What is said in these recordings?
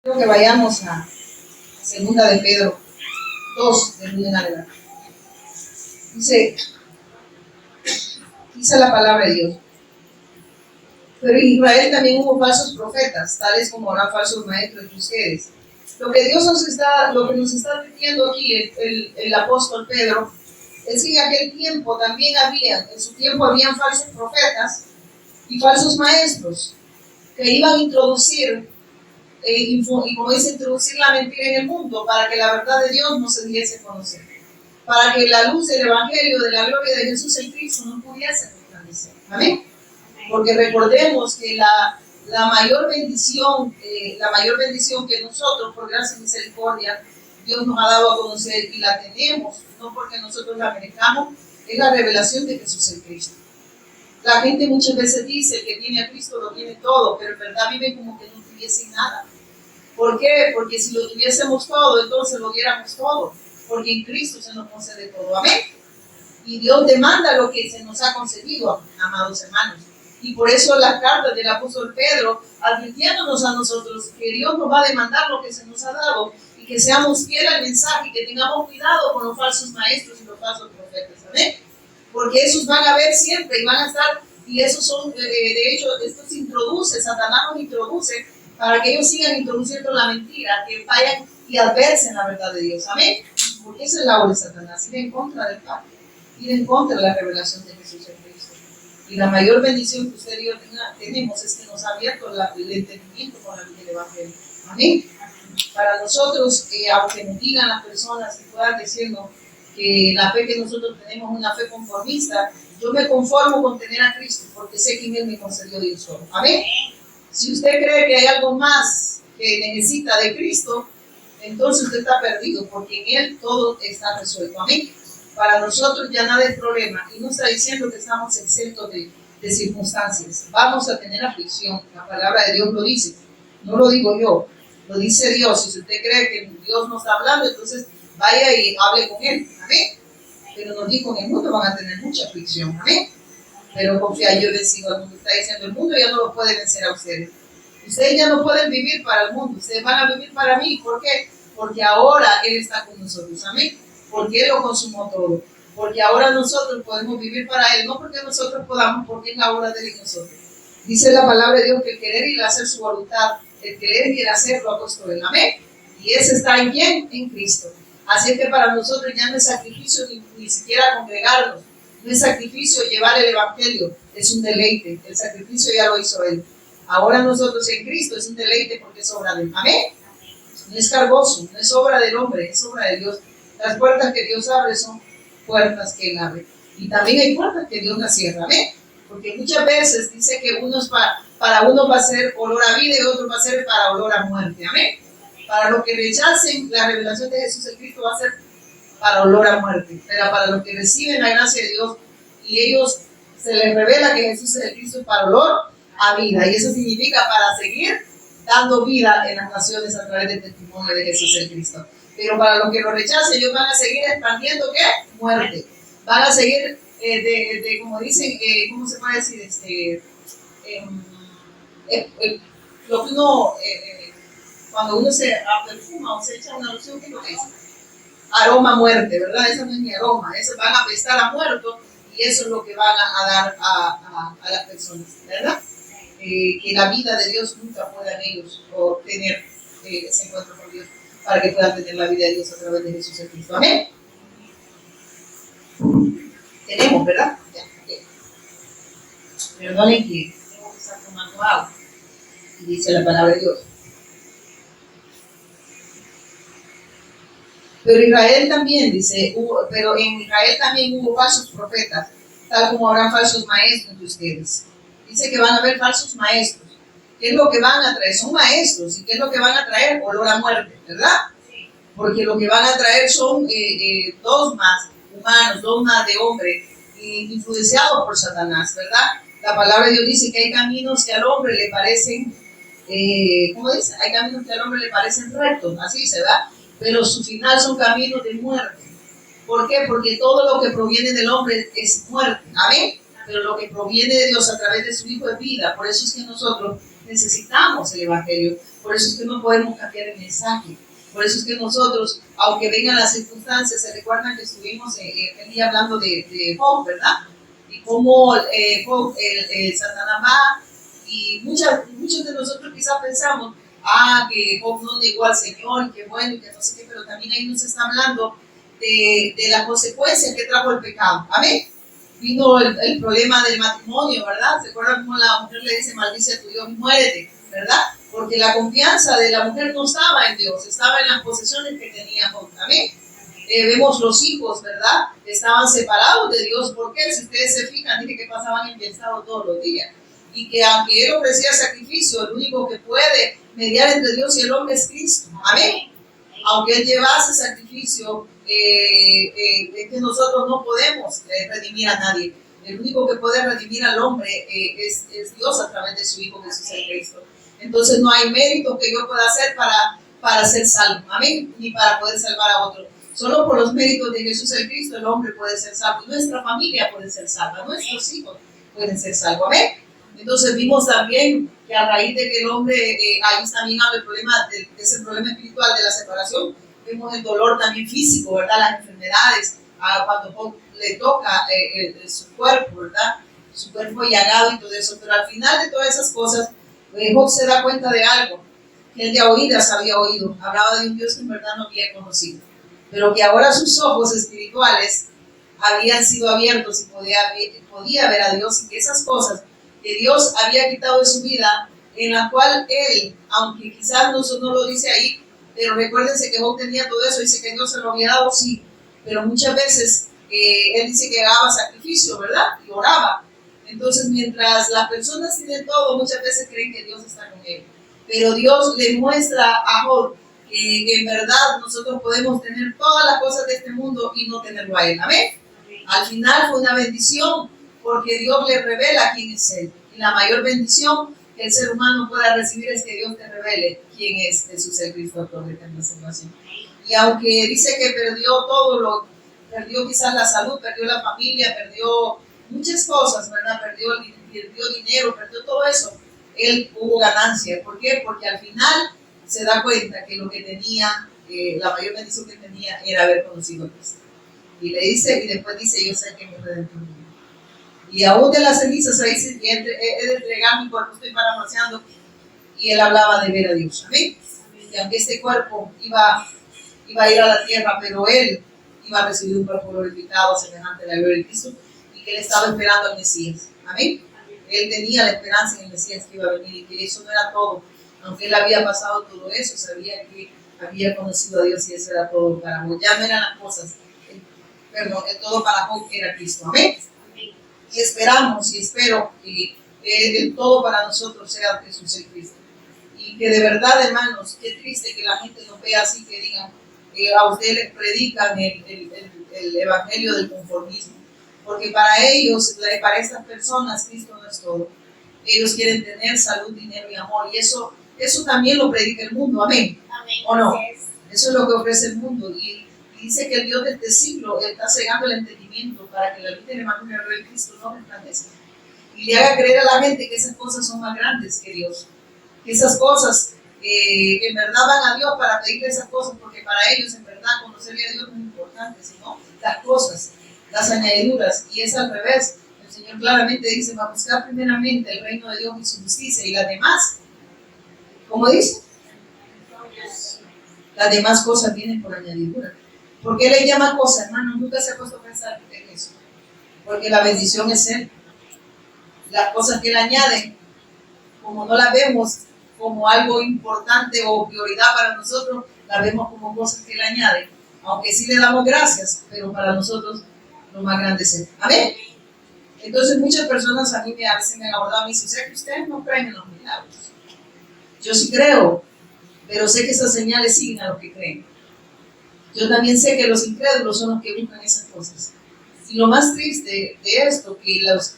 Quiero que vayamos a segunda de Pedro 2, de 1 en adelante. Dice la palabra de Dios. Pero en Israel también hubo falsos profetas, tales como habrá falsos maestros entre ustedes. Lo que nos está diciendo aquí el apóstol Pedro es que en aquel tiempo también en su tiempo habían falsos profetas y falsos maestros que iban a introducir, y como dice, introducir la mentira en el mundo para que la verdad de Dios no se diese a conocer, para que la luz del Evangelio de la gloria de Jesús el Cristo no pudiese resplandecer. Amén. Porque recordemos que la mayor bendición que nosotros, por gracia y misericordia, Dios nos ha dado a conocer y la tenemos, no porque nosotros la merezcamos, es la revelación de Jesús el Cristo. La gente muchas veces dice que tiene a Cristo, lo tiene todo, pero en verdad vive como que no tuviese nada. ¿Por qué? Porque si lo tuviésemos todo, entonces lo diéramos todo, porque en Cristo se nos concede todo. Amén. Y Dios demanda lo que se nos ha concedido, amados hermanos. Y por eso las cartas del apóstol Pedro, advirtiéndonos a nosotros que Dios nos va a demandar lo que se nos ha dado y que seamos fieles al mensaje y que tengamos cuidado con los falsos maestros y los falsos profetas. ¿Amén? Porque esos van a ver siempre y van a estar, y esos son, de hecho, estos Satanás nos introduce para que ellos sigan introduciendo la mentira, que vayan y adversen la verdad de Dios. Amén. Porque esa es la obra de Satanás, ir en contra del Padre, ir en contra de la revelación de Jesús en Cristo. Y la mayor bendición que usted y yo tenemos es que nos ha abierto el entendimiento con la luz del Evangelio. Amén. Para nosotros, aunque nos digan las personas que puedan decirnos que la fe que nosotros tenemos es una fe conformista, yo me conformo con tener a Cristo, porque sé que en Él me concedió Dios solo. Amén. Si usted cree que hay algo más que necesita de Cristo, entonces usted está perdido, porque en Él todo está resuelto. Amén. Para nosotros ya nada es problema, y no está diciendo que estamos exentos de circunstancias. Vamos a tener aflicción, la palabra de Dios lo dice, no lo digo yo, lo dice Dios. Si usted cree que Dios no está hablando, entonces vaya y hable con Él. Amén. Pero nos dijo, en el mundo van a tener mucha aflicción. Amén. Pero confía, yo les digo, el mundo está diciendo, el mundo ya no lo puede vencer a ustedes. Ustedes ya no pueden vivir para el mundo, ustedes van a vivir para mí. ¿Por qué? Porque ahora Él está con nosotros. Amén. Porque Él lo consumó todo. Porque ahora nosotros podemos vivir para Él, no porque nosotros podamos, porque es la obra de Él en nosotros. Dice la palabra de Dios que el querer y el hacer su voluntad, el querer y el hacer lo ha puesto Él. Amén. Y ese está en quién? En Cristo. Así que para nosotros ya no es sacrificio ni siquiera congregarnos, no es sacrificio llevar el Evangelio, es un deleite. El sacrificio ya lo hizo Él. Ahora nosotros en Cristo es un deleite porque es obra de Él. Amén. No es cargoso, no es obra del hombre, es obra de Dios. Las puertas que Dios abre son puertas que Él abre. Y también hay puertas que Dios las cierra. Amén. Porque muchas veces dice que unos para uno va a ser olor a vida y otro va a ser para olor a muerte. Amén. Para los que rechacen la revelación de Jesús el Cristo va a ser para olor a muerte. Pero para los que reciben la gracia de Dios y ellos se les revela que Jesús es el Cristo es para olor a vida. Y eso significa para seguir dando vida en las naciones a través del testimonio de Jesús el Cristo. Pero para los que lo rechacen, ellos van a seguir expandiendo ¿qué? Muerte. Van a seguir, como dicen, ¿cómo se puede decir? Lo que uno, cuando uno se perfuma o se echa una loción, ¿qué es lo que es? Aroma a muerte, ¿verdad? Eso no es ni aroma, eso van a apestar a muerto y eso es lo que van a dar a las personas, ¿verdad? Que la vida de Dios nunca puedan ellos obtener ese encuentro con Dios, para que puedan tener la vida de Dios a través de Jesús el Cristo. Amén. Tenemos, ¿verdad? Ya, bien. Perdonen que tengo que estar tomando agua. Y dice la palabra de Dios. Pero Israel también, dice, pero en Israel también hubo falsos profetas, tal como habrán falsos maestros entre ustedes. Dice que van a haber falsos maestros. ¿Qué es lo que van a traer? Son maestros. ¿Y qué es lo que van a traer? Olor a muerte, ¿verdad? Porque lo que van a traer son dogmas humanos, dogmas de hombre, influenciados por Satanás, ¿verdad? La palabra de Dios dice que hay caminos que al hombre le parecen, ¿cómo dice? Hay caminos que al hombre le parecen rectos, así dice, ¿verdad? Pero su final son caminos de muerte. ¿Por qué? Porque todo lo que proviene del hombre es muerte. Amén. Pero lo que proviene de Dios a través de su Hijo es vida. Por eso es que nosotros necesitamos el Evangelio. Por eso es que no podemos cambiar el mensaje. Por eso es que nosotros, aunque vengan las circunstancias, se recuerdan que estuvimos el día hablando de Job, ¿verdad? Y cómo Job, Satanás va, y muchos de nosotros quizás pensamos, que Job no negó al Señor, que bueno, y que no sé qué, pero también ahí nos está hablando de las consecuencias que trajo el pecado. Amén. Vino el problema del matrimonio, ¿verdad? ¿Se acuerdan cómo la mujer le dice, maldice a tu Dios y muérete, ¿verdad? Porque la confianza de la mujer no estaba en Dios, estaba en las posesiones que tenía Job. Amén. Vemos los hijos, ¿verdad? Estaban separados de Dios. ¿Por qué? Si ustedes se fijan, dice que pasaban enfiestados todos los días. Y que aunque él ofrecía sacrificio, el único que puede mediar entre Dios y el hombre es Cristo. Amén. Aunque él llevase sacrificio, es que nosotros no podemos redimir a nadie. El único que puede redimir al hombre es Dios a través de su Hijo Jesús el Cristo. Entonces no hay mérito que yo pueda hacer para ser salvo. Amén. Ni para poder salvar a otro. Solo por los méritos de Jesús el Cristo el hombre puede ser salvo. Nuestra familia puede ser salva. Nuestros hijos pueden ser salvos. Amén. Entonces vimos también que a raíz de que el hombre, ahí también habla el problema de ese problema espiritual de la separación, vemos el dolor también físico, ¿verdad? Las enfermedades, cuando le toca su cuerpo, ¿verdad? Su cuerpo llagado y todo eso. Pero al final de todas esas cosas, Job se da cuenta de algo, que él de oídas había oído. Hablaba de un Dios que en verdad no había conocido, pero que ahora sus ojos espirituales habían sido abiertos y podía ver a Dios, y que esas cosas que Dios había quitado de su vida, en la cual él, aunque quizás no lo dice ahí, pero recuérdense que Job tenía todo eso, dice que Dios se lo había dado, sí, pero muchas veces él dice que daba sacrificio, ¿verdad? Y oraba. Entonces, mientras las personas tienen todo, muchas veces creen que Dios está con él. Pero Dios le muestra a Job que en verdad nosotros podemos tener todas las cosas de este mundo y no tenerlo a él. Amén. Al final fue una bendición, porque Dios le revela quién es Él. Y la mayor bendición que el ser humano pueda recibir es que Dios te revele quién es Jesús el Cristo, autor de eterna salvación. Y aunque dice que perdió todo, perdió quizás la salud, perdió la familia, perdió muchas cosas, ¿verdad? Perdió dinero, perdió todo eso, él hubo ganancia. ¿Por qué? Porque al final se da cuenta que lo que tenía, la mayor bendición que tenía era haber conocido a Cristo. Y le dice, y después dice, yo sé que mi redentor vive. Y aún de las cenizas ahí he de entregar mi cuerpo, estoy parafraseando. Y él hablaba de ver a Dios. Amén. Y aunque este cuerpo iba a ir a la tierra, pero él iba a recibir un cuerpo glorificado semejante a la gloria de Cristo, y que él estaba esperando al Mesías. Amén. Él tenía la esperanza en el Mesías que iba a venir, y que eso no era todo. Aunque él había pasado todo eso, sabía que había conocido a Dios, y eso era todo para Job. Ya no eran las cosas, perdón, todo para Job era Cristo. Amén. Y esperamos y espero que el todo para nosotros sea Jesús el Cristo. Y que de verdad, hermanos, qué triste que la gente nos vea así, que digan, a ustedes les predican el evangelio del conformismo. Porque para ellos, para estas personas, Cristo no es todo. Ellos quieren tener salud, dinero y amor. Y eso también lo predica el mundo. Amén. Amén. ¿O no? Eso es lo que ofrece el mundo. Y dice que el Dios de este siglo está cegando el entendimiento para que la luz del evangelio de Cristo no resplandezca. Y le haga creer a la gente que esas cosas son más grandes que Dios. Que esas cosas en verdad van a Dios para pedirle esas cosas, porque para ellos en verdad conocerle a Dios no es importante, sino las cosas, las añadiduras. Y es al revés. El Señor claramente dice, va a buscar primeramente el reino de Dios y su justicia, y las demás, ¿cómo dice? Las demás cosas vienen por añadidura. ¿Por qué le llama cosas, hermano? Nunca se ha puesto a pensar en eso. Porque la bendición es Él. Las cosas que Él añade, como no las vemos como algo importante o prioridad para nosotros, las vemos como cosas que Él añade. Aunque sí le damos gracias, pero para nosotros lo más grande es Él. Amén. Entonces muchas personas a veces me han abordado y me dicen, o sea que ustedes no creen en los milagros. Yo sí creo, pero sé que esas señales siguen a los que creen. Yo también sé que los incrédulos son los que buscan esas cosas. Y lo más triste de esto, que los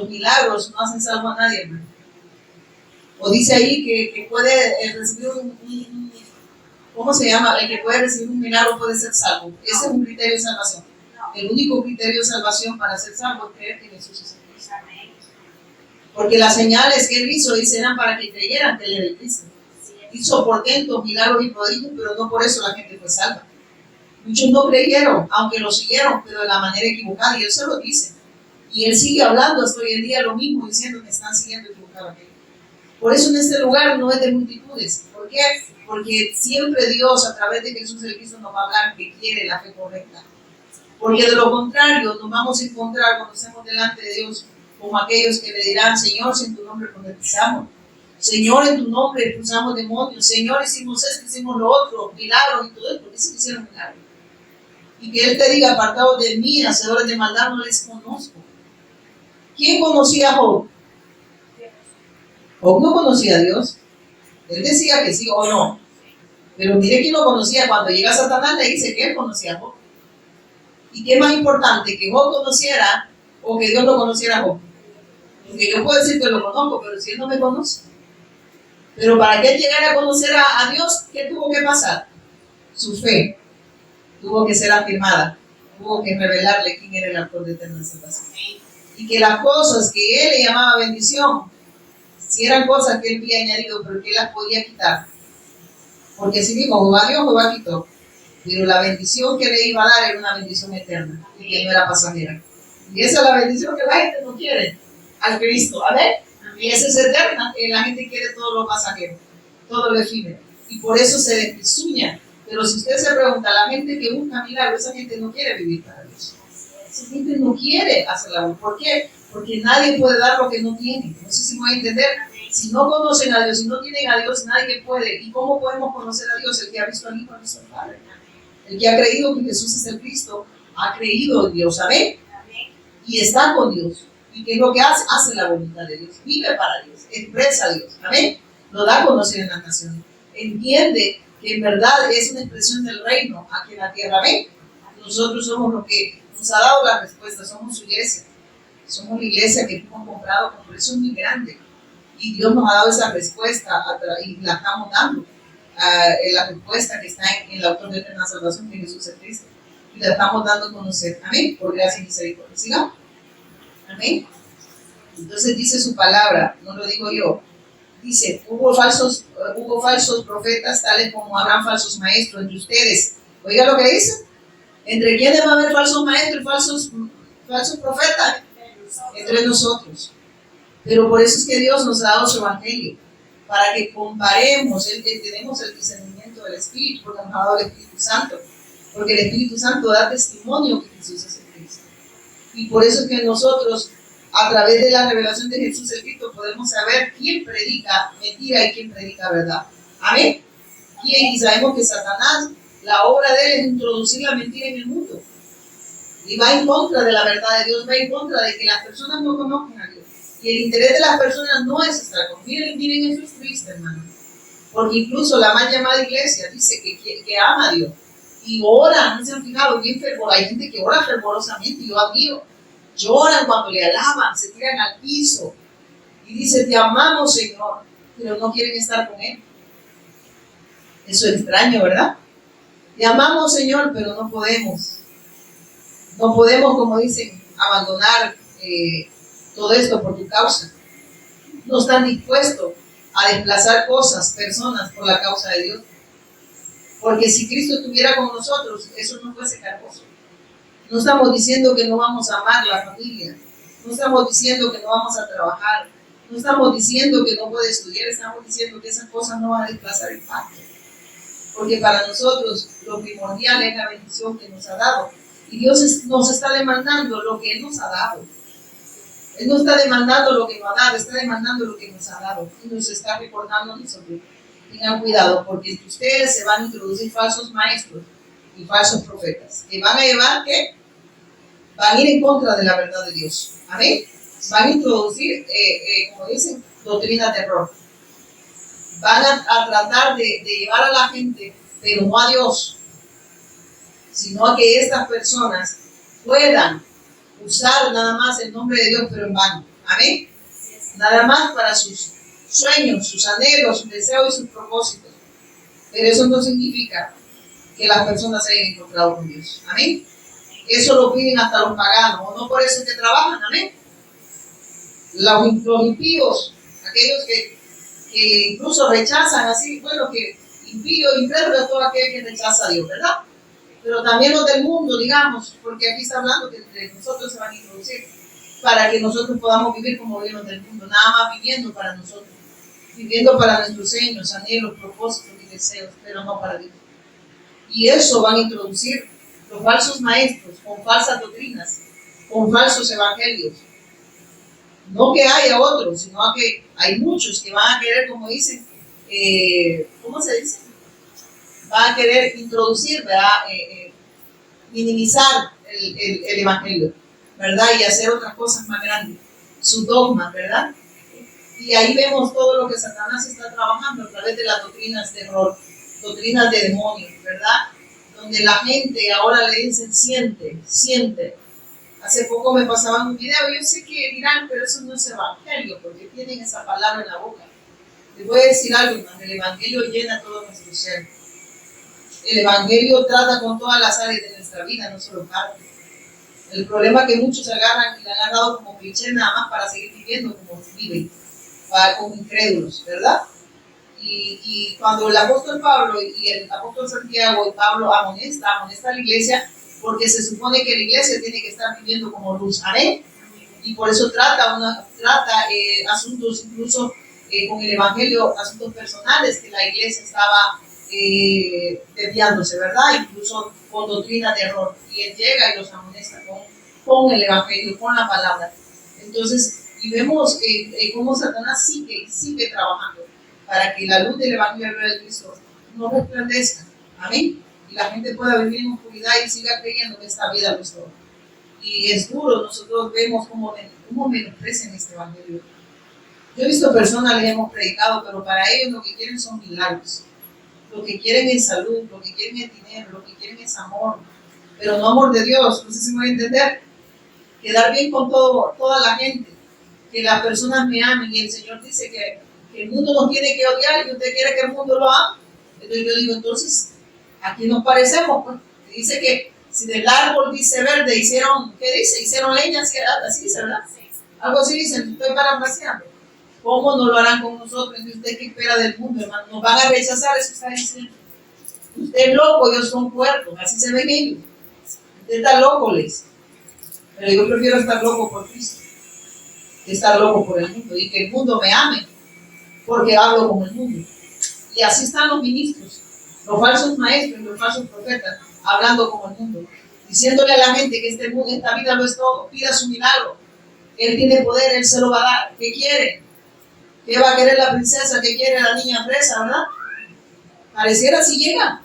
milagros no hacen salvo a nadie, hermano. O dice ahí que puede recibir ¿cómo se llama? El que puede recibir un milagro puede ser salvo. Ese es un criterio de salvación. El único criterio de salvación para ser salvo es creer que Jesús es el Cristo. Porque las señales que Él hizo eran para que creyeran que Él era el Cristo. hizo portentos, milagros y prodigios, pero no por eso la gente fue salva. Muchos no creyeron, aunque lo siguieron, pero de la manera equivocada, y él se lo dice. Y él sigue hablando hasta hoy en día lo mismo, diciendo que están siguiendo equivocadamente. Por eso en este lugar no es de multitudes. ¿Por qué? Porque siempre Dios, a través de Jesús el Cristo, nos va a hablar que quiere la fe correcta. Porque de lo contrario, nos vamos a encontrar cuando estemos delante de Dios como aquellos que le dirán: Señor, si en tu nombre profetizamos, Señor, en tu nombre expulsamos demonios, Señor, hicimos esto, hicimos lo otro, milagros y todo esto, porque se hicieron milagros. Y que Él te diga: apartados de mí, hacedores de maldad, no les conozco. ¿Quién conocía a Job? Job no conocía a Dios. Él decía que sí o no. Pero mire quién lo conocía. Cuando llega Satanás le dice que él conocía a Job. ¿Y qué más importante? ¿Que Job conociera o que Dios lo conociera a Job? Porque yo puedo decir que lo conozco, pero si él no me conoce. Pero para que él llegara a conocer a Dios, ¿qué tuvo que pasar? Su fe tuvo que ser afirmada. Tuvo que revelarle quién era el autor de eterna salvación. Y que las cosas que él le llamaba bendición, si eran cosas que él había añadido, pero que él las podía quitar. Porque si dijo: Jehová Dios, Jehová quitó. Pero la bendición que le iba a dar era una bendición eterna y que no era pasajera. Y esa es la bendición que la gente no quiere al Cristo. A ver, y esa es eterna. La gente quiere todo lo pasajero, todo lo efímero. Y por eso se despisuña. Pero si usted se pregunta, la gente que busca milagros, esa gente no quiere vivir para Dios. Esa gente no quiere hacer la obra. ¿Por qué? Porque nadie puede dar lo que no tiene. No sé si me voy a entender. Si no conocen a Dios, si no tienen a Dios, nadie puede. ¿Y cómo podemos conocer a Dios? El que ha visto al Hijo, ha visto al Padre. El que ha creído que Jesús es el Cristo, ha creído en Dios. ¿Amén? Y está con Dios. ¿Y qué es lo que hace? Hace la voluntad de Dios. Vive para Dios. Expresa a Dios. ¿Amén? Lo da a conocer en las naciones. Entiende que en verdad es una expresión del reino aquí en la tierra. ¿Amén? Nosotros somos los que nos ha dado la respuesta. Somos su iglesia. Somos la iglesia que hemos comprado con precios muy grandes. Y Dios nos ha dado esa respuesta y la estamos dando. La respuesta que está en el autor de eterna salvación, que Jesús es Cristo. Y la estamos dando a conocer. Amén. Por gracia y misericordia. ¿Sigamos? Amén. Entonces dice su palabra, no lo digo yo. Dice: hubo falsos profetas, tales como habrán falsos maestros entre ustedes. Oiga lo que dice. ¿Entre quiénes va a haber falsos maestros y falsos profetas? Entre nosotros. Pero por eso es que Dios nos ha dado su evangelio, para que comparemos, tenemos el discernimiento del Espíritu, porque nos ha dado el Espíritu Santo, porque el Espíritu Santo da testimonio que Jesús es el Cristo. Y por eso es que nosotros, a través de la revelación de Jesús el Cristo, podemos saber quién predica mentira y quién predica verdad. Amén. Y sabemos que Satanás, la obra de él es introducir la mentira en el mundo. Y va en contra de la verdad de Dios, va en contra de que las personas no conozcan a Dios. Y el interés de las personas no es estar con. Miren, eso es triste, hermano. Porque incluso la mal llamada iglesia dice que ama a Dios. Y ora, no se han fijado, bien fervoroso. Hay gente que ora fervorosamente, yo admiro. Lloran cuando le alaban, se tiran al piso. Y dice: te amamos, Señor. Pero no quieren estar con Él. Eso es extraño, ¿verdad? Te amamos, Señor, pero no podemos. No podemos, como dicen, abandonar todo esto por tu causa. No están dispuestos a desplazar cosas, personas, por la causa de Dios. Porque si Cristo estuviera con nosotros, eso no fuese cargoso. No estamos diciendo que no vamos a amar la familia. No estamos diciendo que no vamos a trabajar. No estamos diciendo que no puede estudiar. Estamos diciendo que esas cosas no van a desplazar el pacto. Porque para nosotros lo primordial es la bendición que nos ha dado. Y Dios nos está demandando lo que Él nos ha dado. Él no está demandando lo que nos ha dado, está demandando lo que nos ha dado. Y nos está recordando a nosotros. Tengan cuidado, porque entre ustedes se van a introducir falsos maestros y falsos profetas. Que van a llevar, ¿qué? Van a ir en contra de la verdad de Dios. Amén. Van a introducir, como dicen, doctrinas de error. Van a tratar de llevar a la gente, pero no a Dios, sino a que estas personas puedan usar nada más el nombre de Dios, pero en vano. Amén. Nada más para sus sueños, sus anhelos, sus deseos y sus propósitos. Pero eso no significa que las personas se hayan encontrado con Dios. Amén. Eso lo piden hasta los paganos, o no por eso que trabajan. Amén. Los impíos, aquellos que que incluso rechazan así, bueno, que impío, incrédulo es todo aquel que rechaza a Dios, ¿verdad? Pero también los del mundo, digamos, porque aquí está hablando que entre nosotros se van a introducir para que nosotros podamos vivir como viven los del mundo, nada más viviendo para nosotros, viviendo para nuestros sueños, anhelos, propósitos y deseos, pero no para Dios. Y eso van a introducir los falsos maestros con falsas doctrinas, con falsos evangelios. No que haya otros, sino que hay muchos que van a querer, como dicen, ¿cómo se dice? Van a querer introducir, ¿verdad? Minimizar el evangelio, ¿verdad? Y hacer otras cosas más grandes, sus dogmas, ¿verdad? Y ahí vemos todo lo que Satanás está trabajando a través de las doctrinas de error, doctrinas de demonios, ¿verdad? Donde la gente ahora le dicen, siente, siente. Hace poco me pasaban un video, yo sé que dirán, pero eso no es evangelio, porque tienen esa palabra en la boca. Les voy a decir algo, hermano, el evangelio llena todo nuestro ser. El evangelio trata con todas las áreas de nuestra vida, no solo parte. El problema es que muchos se agarran y la han agarrado como cliché nada más para seguir viviendo como viven, como incrédulos, ¿verdad? Y cuando el apóstol Pablo y el apóstol Santiago y Pablo amonesta a la iglesia, porque se supone que la iglesia tiene que estar viviendo como luz, ¿amén? Y por eso trata asuntos incluso con el evangelio, asuntos personales que la iglesia estaba desviándose, ¿verdad? Incluso con doctrina de error. Y él llega y los amonesta con el evangelio, con la palabra. Entonces, y vemos cómo Satanás sigue trabajando para que la luz del evangelio de Cristo no resplandezca. Amén. Y la gente pueda vivir en oscuridad y siga creyendo que esta vida lo es todo. Y es duro, nosotros vemos cómo menosprecian este evangelio. Yo he visto personas, les hemos predicado, pero para ellos lo que quieren son milagros. Lo que quieren es salud, lo que quieren es dinero, lo que quieren es amor, pero no amor de Dios. No sé si me voy a entender. Quedar bien con toda la gente, que las personas me amen, y el Señor dice que el mundo nos tiene que odiar y usted quiere que el mundo lo ame. Entonces yo digo, entonces, aquí nos parecemos, pues. Dice que si del árbol dice verde, ¿qué dice? Hicieron leña, así dice, ¿verdad? Algo así dice, estoy parafraseando. ¿Cómo no lo harán con nosotros? ¿Y usted qué espera del mundo, hermano? Nos van a rechazar, eso está diciendo. Usted es loco, ellos son puercos, así se ven ellos. Usted está loco, les. Pero yo prefiero estar loco por Cristo que estar loco por el mundo, y que el mundo me ame porque hablo con el mundo. Y así están los ministros, los falsos maestros, los falsos profetas, hablando con el mundo, diciéndole a la gente que esta vida no es todo, pida su milagro. Él tiene poder, él se lo va a dar. ¿Qué quiere? ¿Qué va a querer la princesa? ¿Qué quiere la niña fresa, verdad? Pareciera si llega.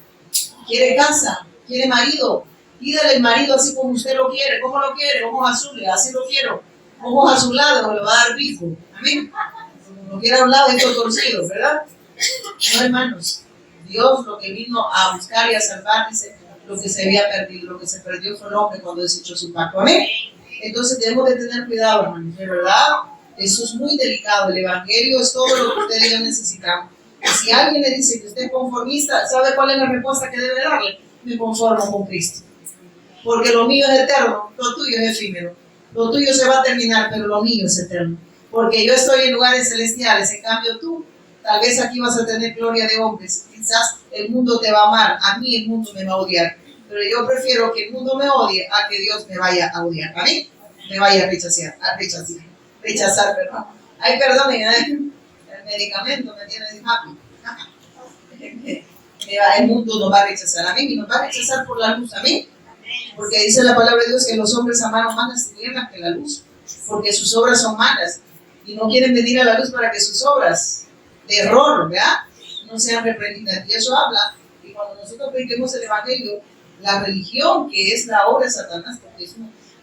Quiere casa, quiere marido. Pídale el marido así como usted lo quiere. ¿Cómo lo quiere? Ojos azules, así lo quiero. Ojos azulados, le va a dar pico. Amén. Como lo quiera a un lado, estos torcidos, ¿verdad? No, hermanos. Dios lo que vino a buscar y a salvar, dice, lo que se había perdido. Lo que se perdió fue el hombre cuando desechó su pacto. Amén. Entonces debemos de tener cuidado, hermanos. De verdad, eso es muy delicado. El evangelio es todo lo que usted y yo necesitamos. Y si alguien le dice que usted es conformista, ¿sabe cuál es la respuesta que debe darle? Me conformo con Cristo. Porque lo mío es eterno, lo tuyo es efímero. Lo tuyo se va a terminar, pero lo mío es eterno. Porque yo estoy en lugares celestiales, en cambio tú, tal vez aquí vas a tener gloria de hombres. Quizás el mundo te va a amar, a mí el mundo me va a odiar. Pero yo prefiero que el mundo me odie a que Dios me vaya a odiar. ¿A mí? Me vaya a rechazar. Rechazar, perdón. Ay, perdonen, el medicamento me tiene happy. El mundo nos va a rechazar a mí y nos va a rechazar por la luz. ¿A mí? Porque dice la palabra de Dios que los hombres amaron más las tinieblas que la luz, porque sus obras son malas y no quieren venir a la luz para que sus obras de error, ¿verdad?, no sean reprendidas. Y eso habla que cuando nosotros prediquemos el evangelio, la religión, que es la obra de Satanás, porque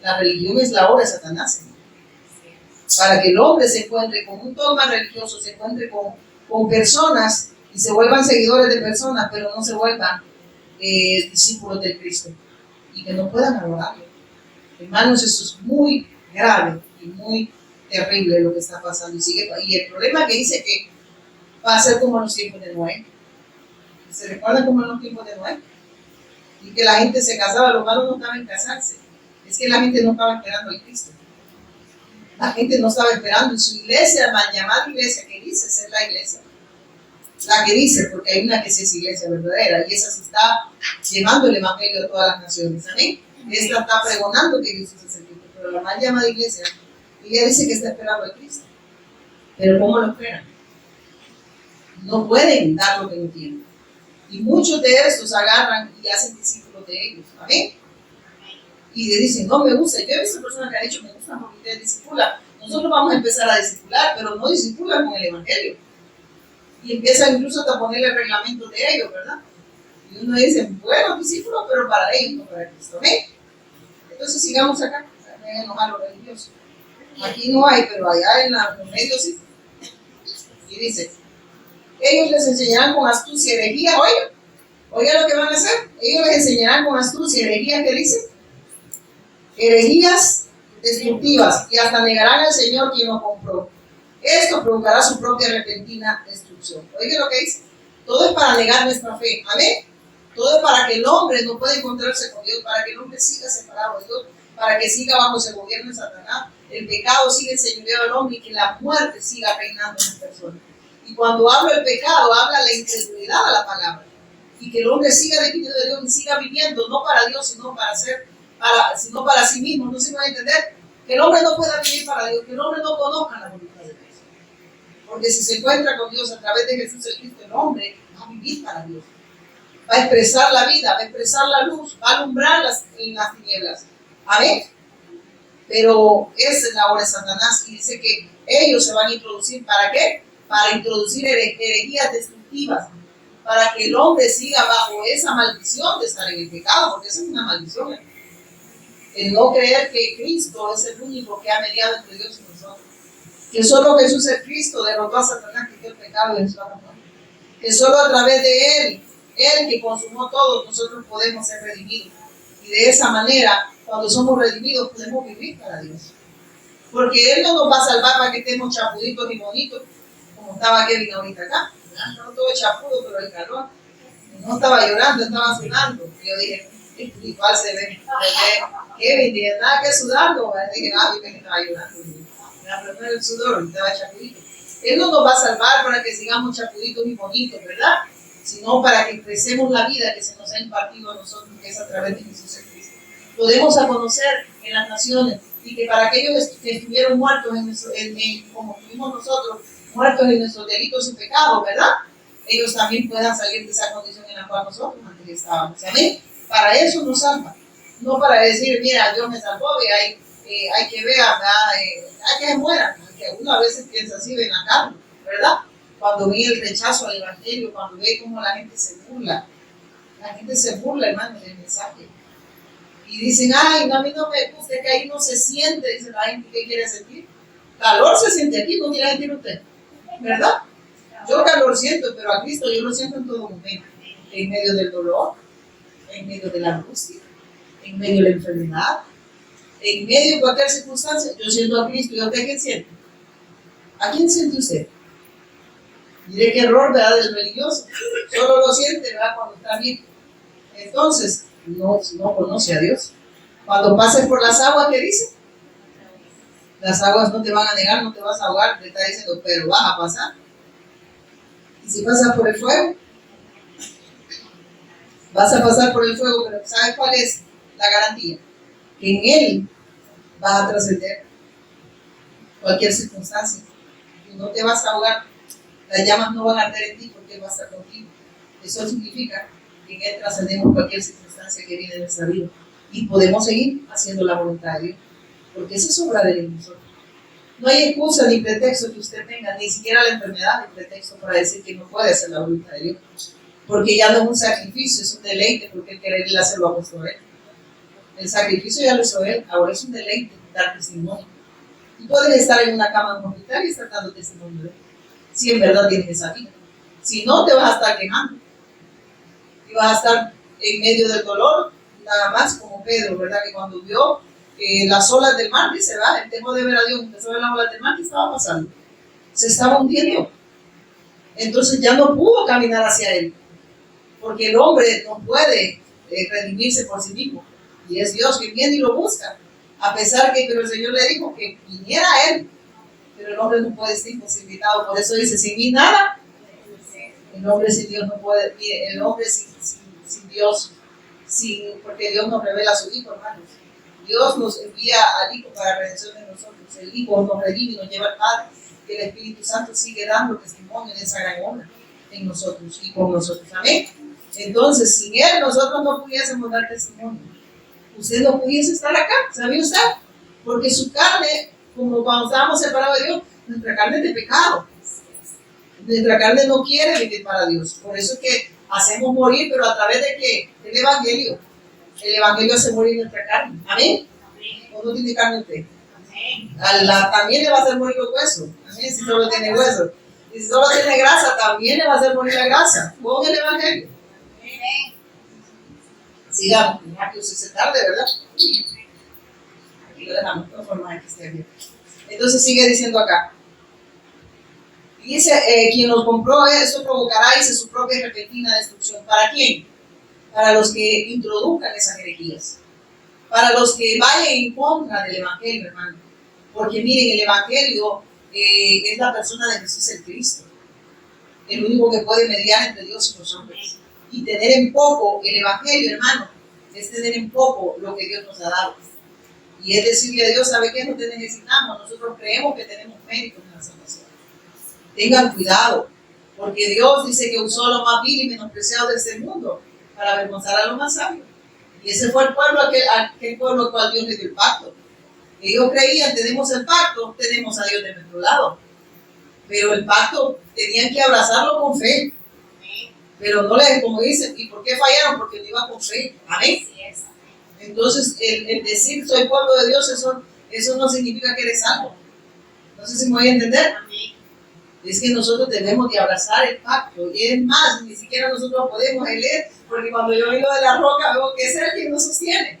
la religión es la obra de Satanás, para que el hombre se encuentre con un dogma religioso, se encuentre con personas y se vuelvan seguidores de personas, pero no se vuelvan discípulos de Cristo y que no puedan adorarlo. Hermanos, eso es muy grave y muy terrible lo que está pasando. Y el problema que dice que va a ser como en los tiempos de Noé. ¿Se recuerda como en los tiempos de Noé? Y que la gente se casaba, los malos no estaban en casarse. Es que la gente no estaba esperando a Cristo. La gente no estaba esperando en su iglesia, mal llamada iglesia, que dice ser la iglesia. La que dice, porque hay una que sí es iglesia verdadera, y esa se está llevando el evangelio a todas las naciones. Amén. Esta está pregonando que Jesús es el Cristo, pero la mal llamada iglesia, ella dice que está esperando a Cristo. Pero ¿cómo lo esperan? No pueden dar lo que no tienen. Y muchos de estos agarran y hacen discípulos de ellos. Amén. Y le dicen, no me gusta. Yo he visto personas que han dicho, me gusta porque ustedes discipulan. Nosotros vamos a empezar a discipular, pero no discipulan con el evangelio. Y empiezan incluso a ponerle reglamentos de ellos, ¿verdad? Y uno dice, bueno, discípulos, pero para ellos, no para Cristo. ¿Amén? Entonces sigamos acá, a enojar a los religiosos. Aquí no hay, pero allá en los medios sí. Y dice, ellos les enseñarán con astucia y herejía. Oiga lo que van a hacer. Ellos les enseñarán con astucia y herejía, ¿qué dicen? Herejías destructivas, y hasta negarán al Señor quien los compró. Esto provocará su propia repentina destrucción. Oiga lo que dice. Todo es para negar nuestra fe. Amén. Todo es para que el hombre no pueda encontrarse con Dios, para que el hombre siga separado de Dios, para que siga bajo ese gobierno de Satanás, el pecado siga enseñoreado al hombre y que la muerte siga reinando en las personas. Y cuando habla el pecado, habla la incredulidad a la palabra. Y que el hombre siga dependiendo de Dios y siga viviendo, no para Dios, sino para sí mismo. No se va a entender que el hombre no pueda vivir para Dios, que el hombre no conozca la voluntad de Dios. Porque si se encuentra con Dios a través de Jesús el Cristo, el hombre va a vivir para Dios. Va a expresar la vida, va a expresar la luz, va a alumbrar en las tinieblas. Amén. Pero esa es la obra de Satanás y dice que ellos se van a introducir. ¿Para qué? Para introducir herejías destructivas, para que el hombre siga bajo esa maldición de estar en el pecado, porque esa es una maldición. El no creer que Cristo es el único que ha mediado entre Dios y nosotros. Que solo Jesús el Cristo derrotó a Satanás, que dio el pecado y venció a la muerte. Que solo a través de Él que consumó todo, nosotros podemos ser redimidos. Y de esa manera, cuando somos redimidos, podemos vivir para Dios. Porque Él no nos va a salvar para que estemos chapuditos y bonitos, como estaba Kevin ahorita acá. No todo chapudo, pero el calor. No estaba llorando, estaba sudando. Y yo dije, espiritual se ve. Kevin, dije, nada que sudando. Dije, yo que estaba llorando. La primera el sudor, estaba chapudito. Él no nos va a salvar para que sigamos chapuditos y bonitos, ¿verdad? Sino para que empecemos la vida que se nos ha impartido a nosotros, que es a través de Jesús Cristo. Podemos conocer en las naciones y que para aquellos que estuvieron muertos como estuvimos nosotros, muertos en nuestros delitos y pecados, ¿verdad? Ellos también puedan salir de esa condición en la cual nosotros antes estábamos. ¿Amén? Para eso nos salva. No para decir, mira, Dios me salvó y hay que ver, hay que se mueran. Que uno a veces piensa así, ven acá, ¿verdad? Cuando ve el rechazo al evangelio, cuando ve cómo la gente se burla. La gente se burla, hermano, del mensaje. Y dicen, ay, no, a mí no me gusta, que ahí no se siente. Dice la gente, ¿qué quiere sentir? Calor se siente aquí, no quiere sentir usted, ¿verdad? Yo calor siento, pero a Cristo yo lo siento en todo momento. En medio del dolor, en medio de la angustia, en medio de la enfermedad, en medio de cualquier circunstancia, yo siento a Cristo. ¿Y usted qué siente? ¿A quién siente usted? Diré qué error, ¿verdad? Del religioso. Solo lo siente, ¿verdad? Cuando está bien. Entonces, no conoce a Dios. Cuando pases por las aguas, ¿qué dice? Las aguas no te van a negar, no te vas a ahogar. Te está diciendo, pero vas a pasar. Y si pasas por el fuego, vas a pasar por el fuego, pero ¿sabes cuál es la garantía? Que en Él vas a trascender cualquier circunstancia. Y no te vas a ahogar. Las llamas no van a arder en ti porque Él va a estar contigo. Eso significa que en Él trascendemos cualquier circunstancia que viene en nuestra vida. Y podemos seguir haciendo la voluntad de Dios. Porque esa es obra de nosotros. No hay excusa ni pretexto que usted tenga, ni siquiera la enfermedad ni pretexto para decir que no puede hacer la voluntad de Dios. Porque ya no es un sacrificio, es un deleite, porque el querer ir a hacerlo ha puesto Él. El sacrificio ya lo hizo Él, ahora es un deleite dar testimonio. Tú puedes estar en una cama de un hospital y estar dando testimonio de Él. Si en verdad tienes esa vida. Si no, te vas a estar quejando. Y vas a estar en medio del dolor, nada más como Pedro, ¿verdad? Que cuando vio las olas del mar, dice, va, él dejó de ver a Dios, empezó a ver las olas del mar, ¿qué estaba pasando? Se estaba hundiendo. Entonces ya no pudo caminar hacia Él. Porque el hombre no puede redimirse por sí mismo. Y es Dios que viene y lo busca. A pesar que pero el Señor le dijo que viniera a Él. Pero el hombre no puede estar imposibilitado. Por eso dice, sin mí nada El hombre sin Dios no puede, mire, el hombre sin Dios, porque Dios nos revela a su Hijo, hermanos. Dios nos envía al Hijo para redención de nosotros. El Hijo nos redime y nos lleva al Padre. Y el Espíritu Santo sigue dando testimonio de esa gran obra en nosotros y con nosotros. Amén. Entonces, sin Él, nosotros no pudiésemos dar testimonio. Usted no pudiese estar acá, ¿sabía usted? Porque su carne, como cuando estábamos separados de Dios, nuestra carne es de pecado. Nuestra carne no quiere vivir para Dios. Por eso es que hacemos morir, pero a través de ¿qué? Del Evangelio. El Evangelio hace morir nuestra carne. ¿Amén? ¿O no tiene carne usted? También le va a hacer morir los huesos. ¿Amén? Si solo tiene huesos. Y si solo tiene grasa, también le va a hacer morir la grasa. Con el Evangelio. Sigamos. Aquí se tarde, ¿verdad? Aquí lo dejamos. No forma que esté bien. Entonces sigue diciendo acá. Dice, quien los compró, eso provocará, dice, su propia repentina destrucción. ¿Para quién? Para los que introduzcan esas herejías. Para los que vayan en contra del Evangelio, hermano. Porque miren, el Evangelio es la persona de Jesús el Cristo. El único que puede mediar entre Dios y los hombres. Y tener en poco el Evangelio, hermano, es tener en poco lo que Dios nos ha dado. Y es decirle a Dios, ¿sabe qué? No te necesitamos. Nosotros creemos que tenemos méritos en la salvación. Tengan cuidado, porque Dios dice que usó lo más vil y menospreciado de este mundo para avergonzar a los más sabios. Y ese fue el pueblo, aquel pueblo al cual Dios le dio el pacto. Ellos creían, tenemos el pacto, tenemos a Dios de nuestro lado. Pero el pacto tenían que abrazarlo con fe. Pero no les, como dicen, ¿y por qué fallaron? Porque no iba con fe. Amén. Entonces, el decir soy pueblo de Dios, eso no significa que eres salvo. No sé si me voy a entender. Es que nosotros debemos de abrazar el pacto. Y es más, ni siquiera nosotros podemos leer, porque cuando yo oigo de la roca, veo que es Él quien nos sostiene.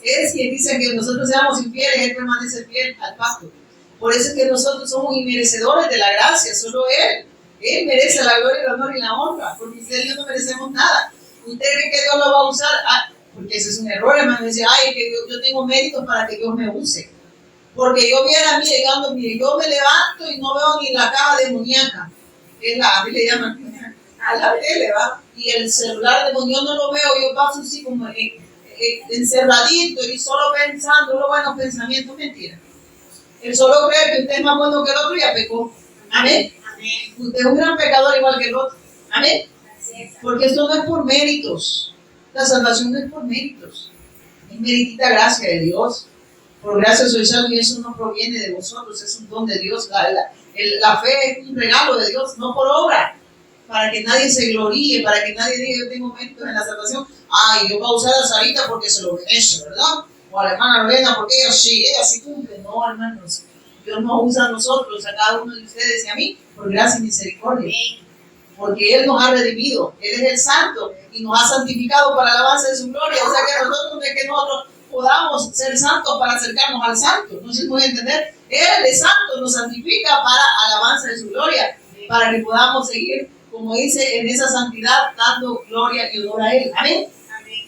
Es quien dice que nosotros seamos infieles, Él permanece fiel al pacto. Por eso es que nosotros somos inmerecedores de la gracia, solo Él. Él merece la gloria, el honor y la honra, porque usted y yo no merecemos nada. Usted cree que Dios lo va a usar, porque ese es un error, hermano. Dice, ay, que yo tengo méritos para que Dios me use. Porque yo viera a mí llegando, mire, yo me levanto y no veo ni la caja demoníaca, que es a mí le llaman a la tele, ¿va? Y el celular demoníaco no lo veo, yo paso así como encerradito y solo pensando los buenos pensamientos, mentira. El solo cree que usted es más bueno que el otro y ya pecó. Amén. Usted es un gran pecador igual que el otro. Amén. Porque esto no es por méritos. La salvación no es por méritos. Es meritita gracia de Dios. Por gracia soy salvo y eso no proviene de vosotros, es un don de Dios. La fe es un regalo de Dios, no por obra, para que nadie se gloríe, para que nadie diga yo tengo méritos en la salvación. Ay, yo voy a usar a Sarita porque se lo merece, ¿verdad? O a la hermana Lorena porque ella sí cumple. No, hermanos, Dios nos usa a nosotros, a cada uno de ustedes y a mí, por gracia y misericordia. Porque Él nos ha redimido, Él es el santo y nos ha santificado para la alabanza de su gloria. O sea que nosotros podamos ser santos para acercarnos al santo. No sé si puede entender. Él es santo, nos santifica para alabanza de su gloria, para que podamos seguir, como dice, en esa santidad, dando gloria y honor a Él. Amén.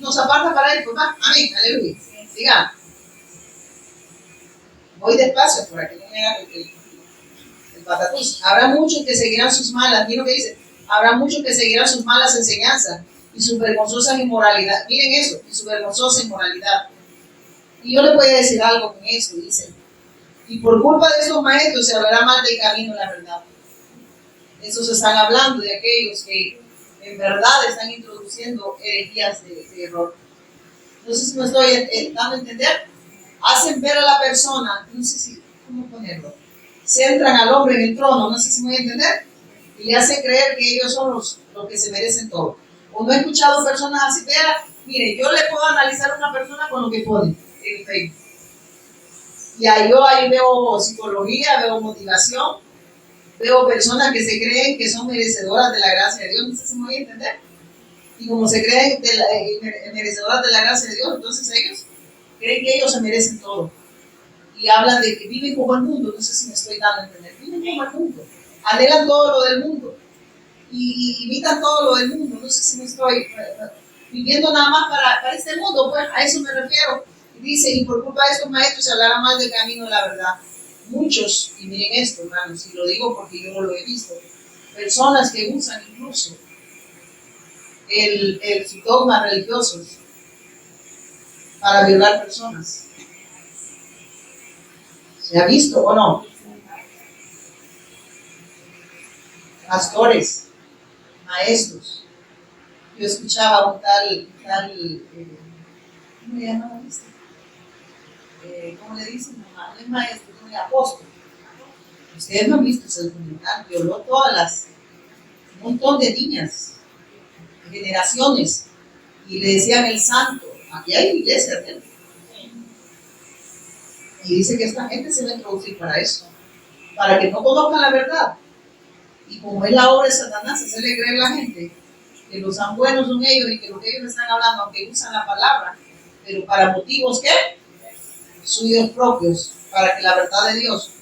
Nos aparta para Él, papá. Amén. Aleluya. Siga. Voy despacio por aquí. No me haga el patatús. Habrá muchos que seguirán sus malas. Miren lo que dice. Habrá muchos que seguirán sus malas enseñanzas y sus vergonzosas inmoralidades. Miren eso, y su vergonzosa inmoralidad. Y yo le voy a decir algo con eso, dice. Y por culpa de estos maestros se hablará mal del camino de la verdad. Esos están hablando de aquellos que en verdad están introduciendo herejías de error. No sé si me estoy dando a entender. Hacen ver a la persona, no sé si, ¿cómo ponerlo? Centran al hombre en el trono, no sé si me voy a entender. Y le hacen creer que ellos son los que se merecen todo. O no he escuchado personas así, mire, yo le puedo analizar a una persona con lo que pone en Facebook. Y yo ahí veo psicología, veo motivación, veo personas que se creen que son merecedoras de la gracia de Dios, no sé si me voy a entender. Y como se creen merecedoras de la gracia de Dios, entonces ellos creen que ellos se merecen todo. Y hablan de que viven como el mundo, no sé si me estoy dando a entender, viven como el mundo, anhelan todo lo del mundo y imitan todo lo del mundo, no sé si me estoy viviendo nada más para este mundo, pues a eso me refiero. Dice, y por culpa de estos maestros se hablará mal del camino de la verdad. Muchos, y miren esto, hermanos, y lo digo porque yo lo he visto, personas que usan incluso sus dogmas religiosos para violar personas. ¿Se ha visto o no? Pastores, maestros. Yo escuchaba un tal ¿cómo le llamaban este? ¿Cómo le dicen? No es maestro, no es apóstol. Ustedes no han visto ese documental, violó un montón de niñas, generaciones, y le decían el santo. Aquí hay iglesias, ¿no? Y dice que esta gente se va a introducir para eso, para que no conozcan la verdad. Y como es la obra de Satanás, hacerle creer a la gente que los tan buenos son ellos y que lo que ellos están hablando, aunque usan la palabra, pero para motivos ¿qué? Suyos propios, para que la verdad de Dios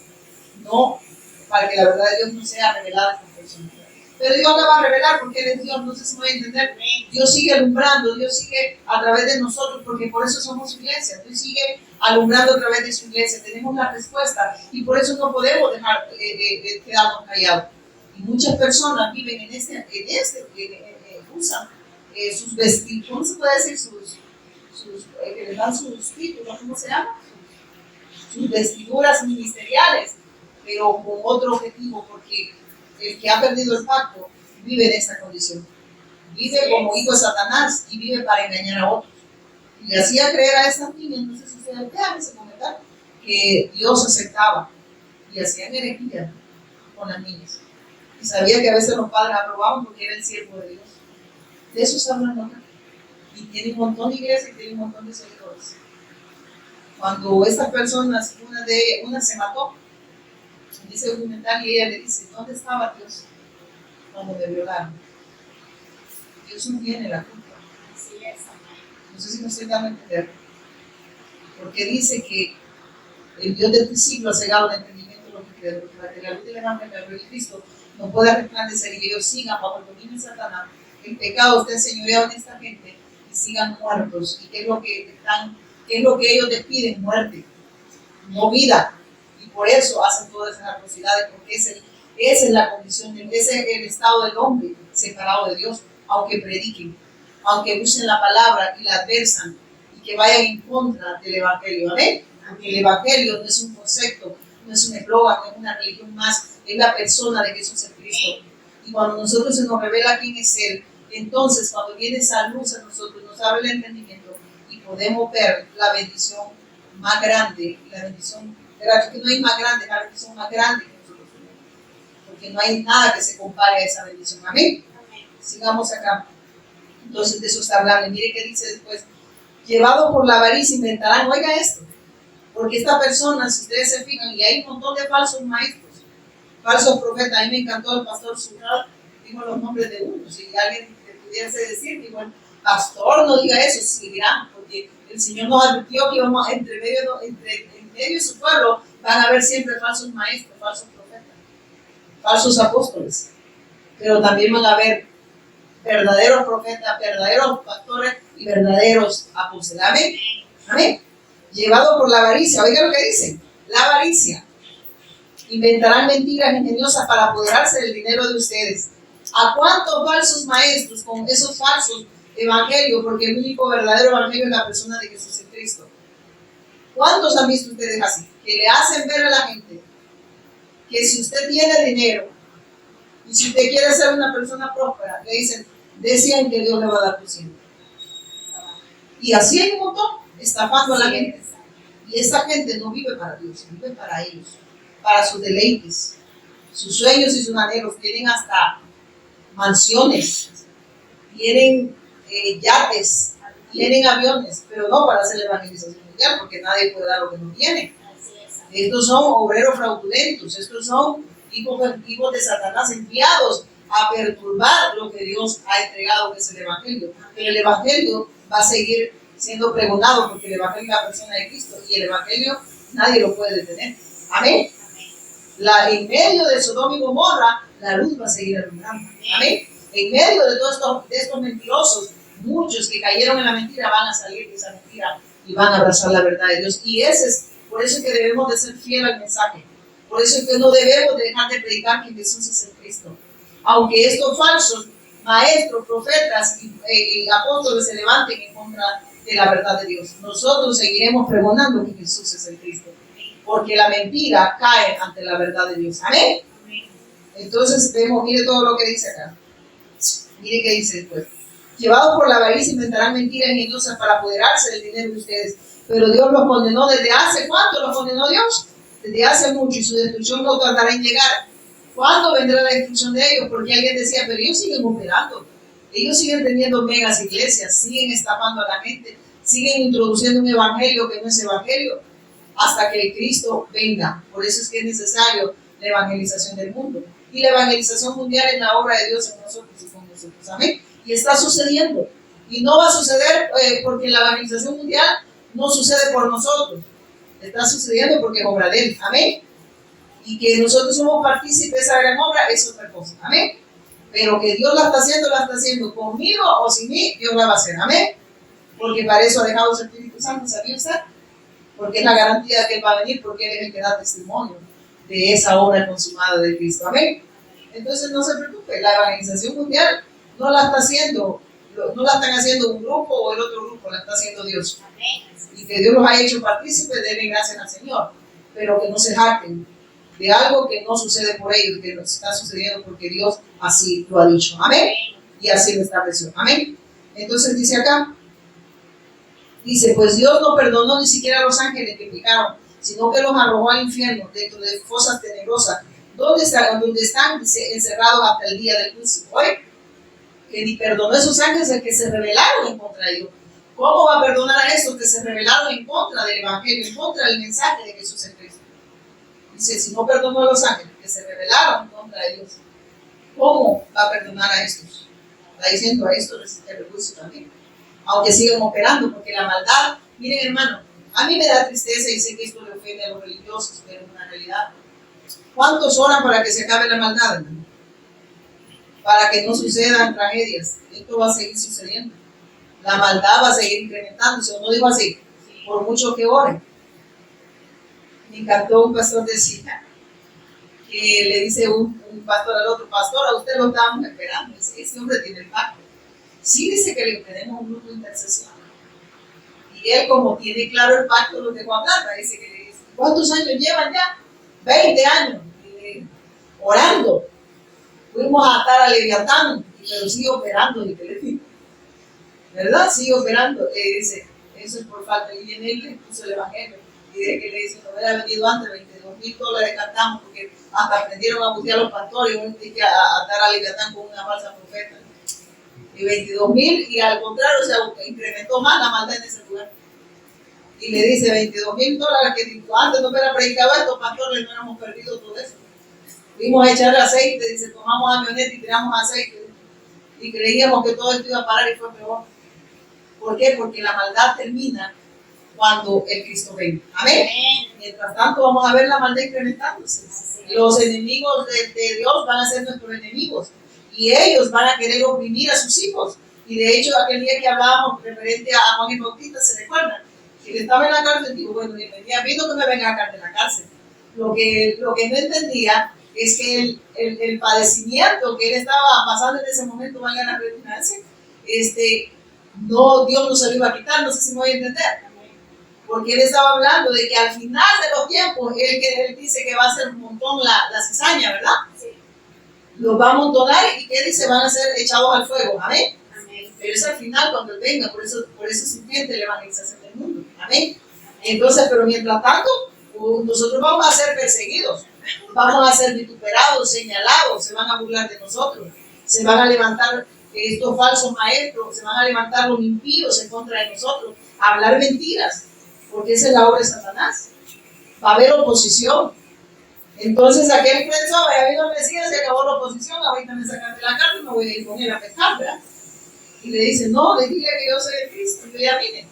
para que la verdad de Dios no sea revelada por personas. Pero Dios la va a revelar porque Él es Dios, no sé si me voy a entender. Dios sigue alumbrando, Dios sigue a través de nosotros, porque por eso somos su iglesia. Dios sigue alumbrando a través de su iglesia. Tenemos la respuesta y por eso no podemos dejar quedarnos callados. Y muchas personas viven usan sus vestidos, ¿cómo se puede decir? Que les dan sus títulos, ¿cómo se llama? Sus vestiduras ministeriales, pero con otro objetivo, porque el que ha perdido el pacto vive en esta condición. Vive como hijo de Satanás y vive para engañar a otros. Y le hacía creer a estas niñas, no sé si ustedes vean ese comentario, que Dios aceptaba y hacían herejía con las niñas. Y sabía que a veces los padres aprobaban porque era el siervo de Dios. De eso se habla acá. Y tiene un montón de iglesias y tiene un montón de seguidores. Cuando estas personas, una se mató, dice un documental y ella le dice, ¿dónde estaba Dios cuando me violaron? Dios no tiene la culpa. No sé si me estoy dando a entender. Porque dice que el Dios de este siglo ha cegado el entendimiento de los incrédulos para que la luz del Evangelio de Cristo no pueda resplandecer y que ellos sigan bajo el dominio de Satanás. El pecado está enseñoreado en esta gente y sigan muertos. ¿Y qué es lo que ellos les piden? Muerte, no vida. Y por eso hacen todas esas atrocidades, porque esa es la condición, ese es el estado del hombre separado de Dios, aunque prediquen, aunque usen la palabra y la adversan y que vayan en contra del Evangelio. ¿Amén? Porque el Evangelio no es un concepto, no es un eslogan, no es una religión más, es la persona de Jesús en Cristo. Y cuando nosotros se nos revela quién es Él, entonces cuando viene esa luz a nosotros, nos abre el entendimiento y podemos ver la bendición más grande, la bendición que no hay más grande, la bendición más grande que nosotros tenemos, porque no hay nada que se compare a esa bendición. Amén. Sigamos acá. Entonces de eso está hablando. Mire qué dice después: llevado por la avaricia inventarán, oiga esto, porque esta persona, si ustedes se fijan, y hay un montón de falsos maestros, falsos profetas. A mí me encantó el pastor Surral, dijo los nombres de uno. Si alguien pudiese decir, digo, el pastor no diga eso, sí dirán, porque el Señor nos advirtió que íbamos en medio de su pueblo van a haber siempre falsos maestros, falsos profetas, falsos apóstoles, pero también van a haber verdaderos profetas, verdaderos pastores y verdaderos apóstoles. Amén. Amén. Llevado por la avaricia, oiga lo que dicen, la avaricia. Inventarán mentiras ingeniosas para apoderarse del dinero de ustedes. ¿A cuántos falsos maestros con esos falsos evangelios? Porque el único verdadero evangelio es la persona de Jesús en Cristo. ¿Cuántos han visto ustedes así? Que le hacen ver a la gente que si usted tiene dinero y si usted quiere ser una persona próspera, le dicen, decían que Dios le va a dar tu ciento. Y así hay un montón, estafando a la gente. Y esa gente no vive para Dios, vive para ellos, para sus deleites, sus sueños y sus anhelos. Tienen hasta mansiones, tienen yates, tienen aviones, pero no para hacer la evangelización mundial, porque nadie puede dar lo que no tiene. Estos son obreros fraudulentos, estos son hijos de Satanás enviados a perturbar lo que Dios ha entregado, que es el Evangelio. Pero el Evangelio va a seguir siendo pregonado, porque el Evangelio es la persona de Cristo, y el Evangelio nadie lo puede detener. Amén. En medio de Sodoma y Gomorra, la luz va a seguir alumbrando. Amén. En medio de todos estos mentirosos, muchos que cayeron en la mentira van a salir de esa mentira y van a abrazar la verdad de Dios. Y por eso es que debemos de ser fieles al mensaje. Por eso es que no debemos de dejar de predicar que Jesús es el Cristo. aunque estos falsos maestros, profetas y apóstoles se levanten en contra de la verdad de Dios. Nosotros seguiremos pregonando que Jesús es el Cristo, porque la mentira cae ante la verdad de Dios. Amén. Entonces vemos, mire todo lo que dice acá. Mire qué dice después. Llevados por la avaricia inventarán mentiras engañosas para apoderarse del dinero de ustedes. Pero Dios los condenó desde hace, ¿cuánto los condenó Dios? Desde hace mucho, y su destrucción no tardará en llegar. ¿Cuándo vendrá la destrucción de ellos? Porque alguien decía, pero ellos siguen operando. Ellos siguen teniendo megas iglesias, siguen estafando a la gente, siguen introduciendo un evangelio que no es evangelio, hasta que el Cristo venga. Por eso es que es necesario la evangelización del mundo. Y la evangelización mundial es la obra de Dios en nosotros y con nosotros. Amén. Y está sucediendo. Y no va a suceder porque la evangelización mundial no sucede por nosotros. Está sucediendo porque es obra de Él. Amén. Y que nosotros somos partícipes de esa gran obra es otra cosa. Amén. Pero que Dios la está haciendo conmigo o sin mí, Dios la va a hacer. Amén. Porque para eso ha dejado su Espíritu Santo, ¿sabía usted? Porque es la garantía de que Él va a venir, porque Él es el que da testimonio de esa obra consumada de Cristo. Amén. Entonces no se preocupe, la evangelización mundial no la está haciendo, no la están haciendo un grupo o el otro grupo, la está haciendo Dios. Y que Dios los ha hecho partícipes, denle gracias al Señor, pero que no se jacten de algo que no sucede por ellos, que nos está sucediendo porque Dios así lo ha dicho. Amén. Y así lo estableció. Amén. Entonces dice acá, dice, pues Dios no perdonó ni siquiera a los ángeles que pecaron, sino que los arrojó al infierno, dentro de fosas tenebrosas, donde están encerrados hasta el día del juicio. Oye, que ni perdonó a esos ángeles que se rebelaron en contra de Dios. ¿Cómo va a perdonar a esos que se rebelaron en contra del evangelio, en contra del mensaje de Jesús en Cristo? Dice, si no perdonó a los ángeles que se rebelaron en contra de Dios, ¿cómo va a perdonar a estos? Está diciendo a estos resiste el juicio también, aunque sigan operando, porque la maldad, miren hermano, a mí me da tristeza y sé que esto le ofende a los religiosos, pero es una realidad. ¿Cuántos oran para que se acabe la maldad, hermano? Para que no sucedan tragedias. Esto va a seguir sucediendo. La maldad va a seguir incrementándose, o no digo así, por mucho que oren. Me encantó un pastor decía que le dice un pastor al otro, pastor, a usted lo estábamos esperando, ese hombre tiene el pacto. Sí, dice que le tenemos un grupo de intercesión. Y él, como tiene claro el pacto, lo dejó hablar, dice que le dice, ¿cuántos años llevan ya? 20 años orando. Fuimos a atar a Leviatán, pero sigue operando, ¿verdad? Sigue operando. Dice, eso es por falta. Y en él le puso el evangelio. Y de que le dice, no hubiera venido antes, $22,000 cantamos, porque hasta aprendieron a bucear los pastores y que a atar a Leviatán con una falsa profeta. Y 22,000, y al contrario, se incrementó más la maldad en ese lugar. Y le dice $22,000 que antes no hubiera predicado esto, pastores, no hubiéramos perdido todo eso. Fuimos a echarle aceite, dice, tomamos avioneta y tiramos aceite. Y creíamos que todo esto iba a parar y fue peor. ¿Por qué? Porque la maldad termina cuando el Cristo venga. Amén. Mientras tanto vamos a ver la maldad incrementándose. Los enemigos de Dios van a ser nuestros enemigos. Y ellos van a querer oprimir a sus hijos. Y de hecho, aquel día que hablábamos referente a Juan el Bautista, ¿se recuerdan? Que él estaba en la cárcel, digo, bueno, venía viendo que me venga a de la cárcel. Lo que no entendía es que el padecimiento que él estaba pasando en ese momento, valga la redundancia, no, Dios no se lo iba a quitar, no sé si me voy a entender. Porque él estaba hablando de que al final de los tiempos, él dice que va a ser un montón la cizaña, ¿verdad? Sí. Los va a amontonar y que dice van a ser echados al fuego. Amén. Amén. Pero es al final cuando él venga, por eso es urgente la evangelización del mundo. Amén. Entonces, pero mientras tanto, nosotros vamos a ser perseguidos, vamos a ser vituperados, señalados, se van a burlar de nosotros, se van a levantar estos falsos maestros, se van a levantar los impíos en contra de nosotros, a hablar mentiras, porque esa es la obra de Satanás. Va a haber oposición. Entonces aquel pensó, había habido el Mesías, se acabó la oposición, ahorita me sacan de la cárcel y me voy a ir con él a pescar, ¿verdad? Y le dice, no, dile que yo soy el Cristo, yo ya vine.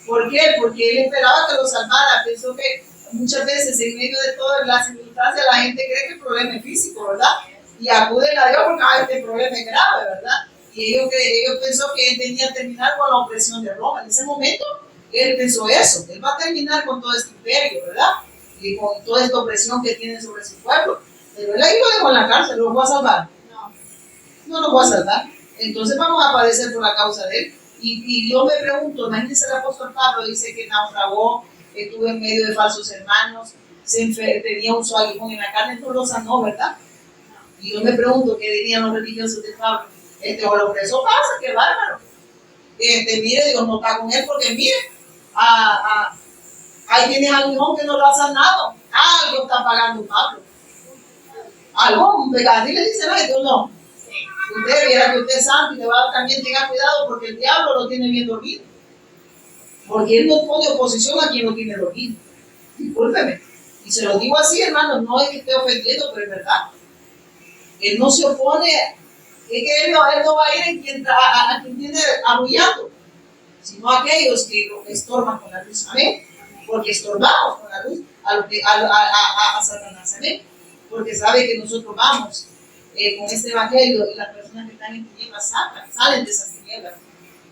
¿Por qué? Porque él esperaba que lo salvara. Pensó que muchas veces en medio de todas las circunstancias la gente cree que el problema es físico, ¿verdad? Y acuden a Dios porque este problema es grave, ¿verdad? Y ellos pensó que él tenía que terminar con la opresión de Roma. En ese momento, él pensó eso. Él va a terminar con todo este imperio, ¿verdad? Y con toda esta opresión que tiene sobre su pueblo. Pero él ahí lo dejó en la cárcel, lo va a salvar. No. no nos va a salvar. Entonces vamos a padecer por la causa de él. Y yo me pregunto, imagínense el apóstol Pablo, dice que naufragó, que estuvo en medio de falsos hermanos, tenía un aguijón en la carne, no lo sanó, ¿verdad? Y yo me pregunto, ¿qué dirían los religiosos de Pablo? O eso pasa, qué bárbaro. Mire, Dios no está con él porque mire, ahí tienes aguijón que no lo ha sanado. Algo está pagando Pablo. Algo, un pecado. Y le dice, no, tú no. Usted viera que usted es santo y le va a también tenga cuidado porque el diablo lo tiene bien dormido. Porque él no pone oposición a quien lo tiene dormido. Discúlpeme. Y se lo digo así, hermano, no es que esté ofendiendo, pero es verdad. Él no se opone, es que él no va a ir a quien tiene arrullando, sino a aquellos que lo estorban con la luz. Amén. Porque estorbamos con la luz a Satanás. Amén. Porque sabe que nosotros vamos con este evangelio y las personas que están en tinieblas salen de esas tinieblas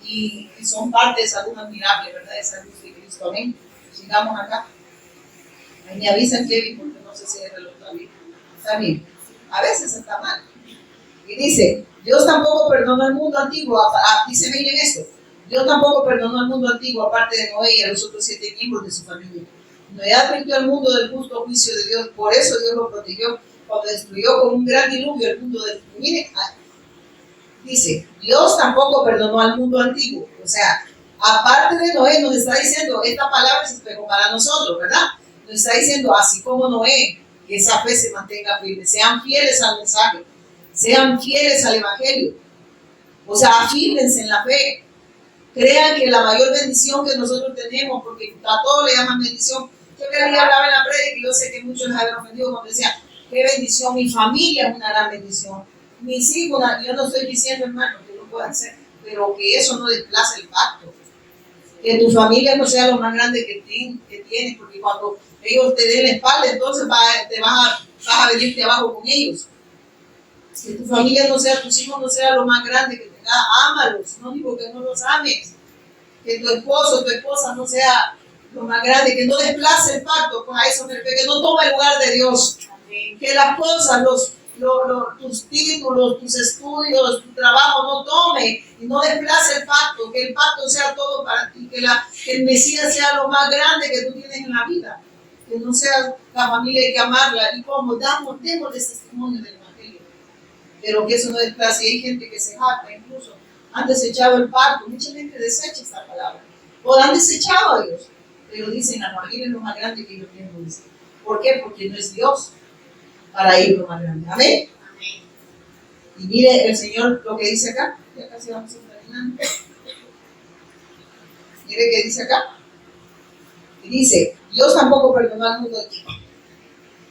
y son parte de esa luz admirable, ¿verdad? De esa luz de Cristo. Amén. Sigamos acá. Ahí me avisan, Kevin, porque no sé si el reloj está bien. A veces está mal. Y dice, Dios tampoco perdonó al mundo antiguo, dice, miren esto, Dios tampoco perdonó al mundo antiguo, aparte de Noé y a los otros 7 miembros de su familia. Noé advirtió al mundo del justo juicio de Dios, por eso Dios lo protegió cuando destruyó con un gran diluvio el mundo del mundo. Miren, dice, Dios tampoco perdonó al mundo antiguo. O sea, aparte de Noé, nos está diciendo, esta palabra es espejo para nosotros, ¿verdad? Nos está diciendo, así como Noé, que esa fe se mantenga firme, sean fieles al mensaje, sean fieles al evangelio, o sea, afírmense en la fe, crean que la mayor bendición que nosotros tenemos, porque a todos le llaman bendición. Yo que día hablaba en la prédica y yo sé que muchos les habían ofendido cuando decía, qué bendición, mi familia es una gran bendición, mis hijos, yo no estoy diciendo, hermano, que no puedan ser, pero que eso no desplace el pacto, que tu familia no sea lo más grande que tienes, porque cuando ellos te den la espalda, entonces vas a venirte abajo con ellos. Que tu familia no sea, tus hijos no sea lo más grande que tengas, ámalos, no digo que no los ames, que tu esposo, tu esposa no sea lo más grande, que no desplace el pacto, pues a eso me refiero, que no tome el lugar de Dios. Amén. Que las cosas, tus títulos, tus estudios, tu trabajo no tome y no desplace el pacto, que el pacto sea todo para ti, que el Mesías sea lo más grande que tú tienes en la vida, que no sea la familia, hay que amarla y como démosle testimonio del evangelio, pero que eso no desplace. Y hay gente que se jacta, incluso han desechado el pacto, mucha gente desecha esta palabra, o han desechado a Dios, pero dicen, la familia es lo más grande que yo tengo. ¿Por qué? Porque no es Dios para ir lo más grande. Amén. Amén. Y mire el Señor lo que dice acá. Ya casi vamos a terminar. Mire que dice acá. Y dice, Dios tampoco perdonó al mundo antiguo.